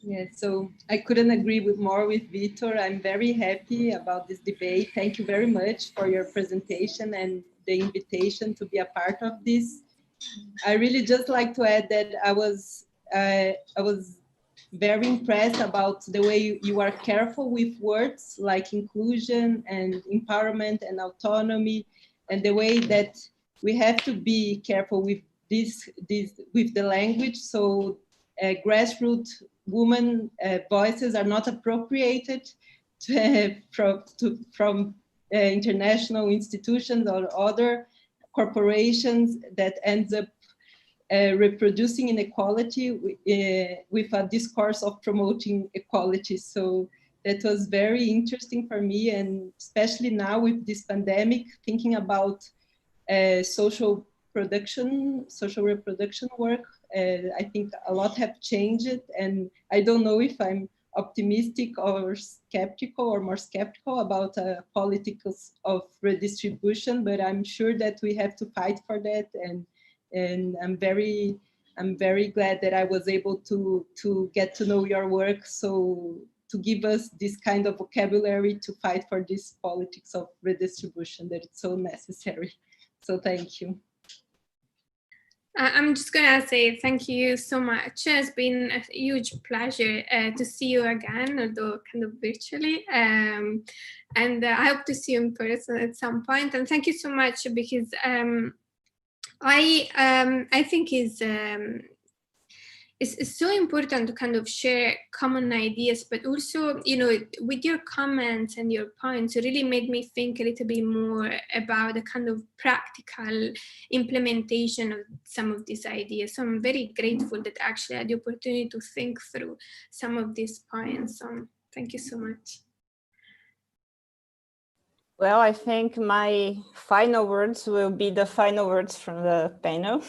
[SPEAKER 3] Yeah, so I couldn't agree more with Vitor. I'm very happy about this debate. Thank you very much for your presentation and the invitation to be a part of this. I really just like to add that I was very impressed about the way you are careful with words like inclusion and empowerment and autonomy, and the way that we have to be careful with this with the language. So grassroots women voices are not appropriated from international institutions or other corporations that ends up reproducing inequality with a discourse of promoting equality. So that was very interesting for me, and especially now with this pandemic, thinking about social reproduction work. I think a lot have changed, and I don't know if I'm optimistic or skeptical or more skeptical about politics of redistribution, but I'm sure that we have to fight for that, and I'm very glad that I was able to get to know your work, so to give us this kind of vocabulary to fight for this politics of redistribution that it's so necessary. So thank you.
[SPEAKER 2] I'm just going to say thank you so much. It's been a huge pleasure to see you again, although kind of virtually. And I hope to see you in person at some point. And thank you so much, because I think it's so important to kind of share common ideas, but also, you know, with your comments and your points, it really made me think a little bit more about the kind of practical implementation of some of these ideas. So I'm very grateful that I actually had the opportunity to think through some of these points. So thank you so much.
[SPEAKER 1] Well, I think my final words will be the final words from the panel.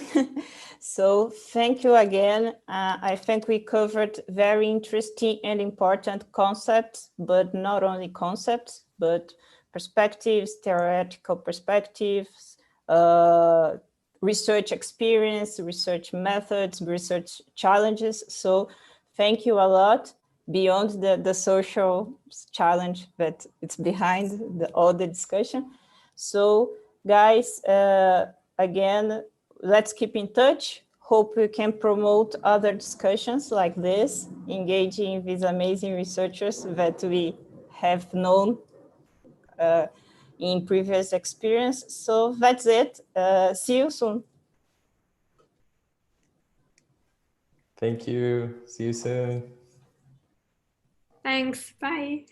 [SPEAKER 1] So thank you again. I think we covered very interesting and important concepts, but not only concepts, but perspectives, theoretical perspectives, research experience, research methods, research challenges. So thank you a lot. Beyond the social challenge that it's behind all the discussion. So guys, again, let's keep in touch. Hope we can promote other discussions like this, engaging these amazing researchers that we have known in previous experience. So that's it. See you soon.
[SPEAKER 4] Thank you. See you soon.
[SPEAKER 2] Thanks. Bye.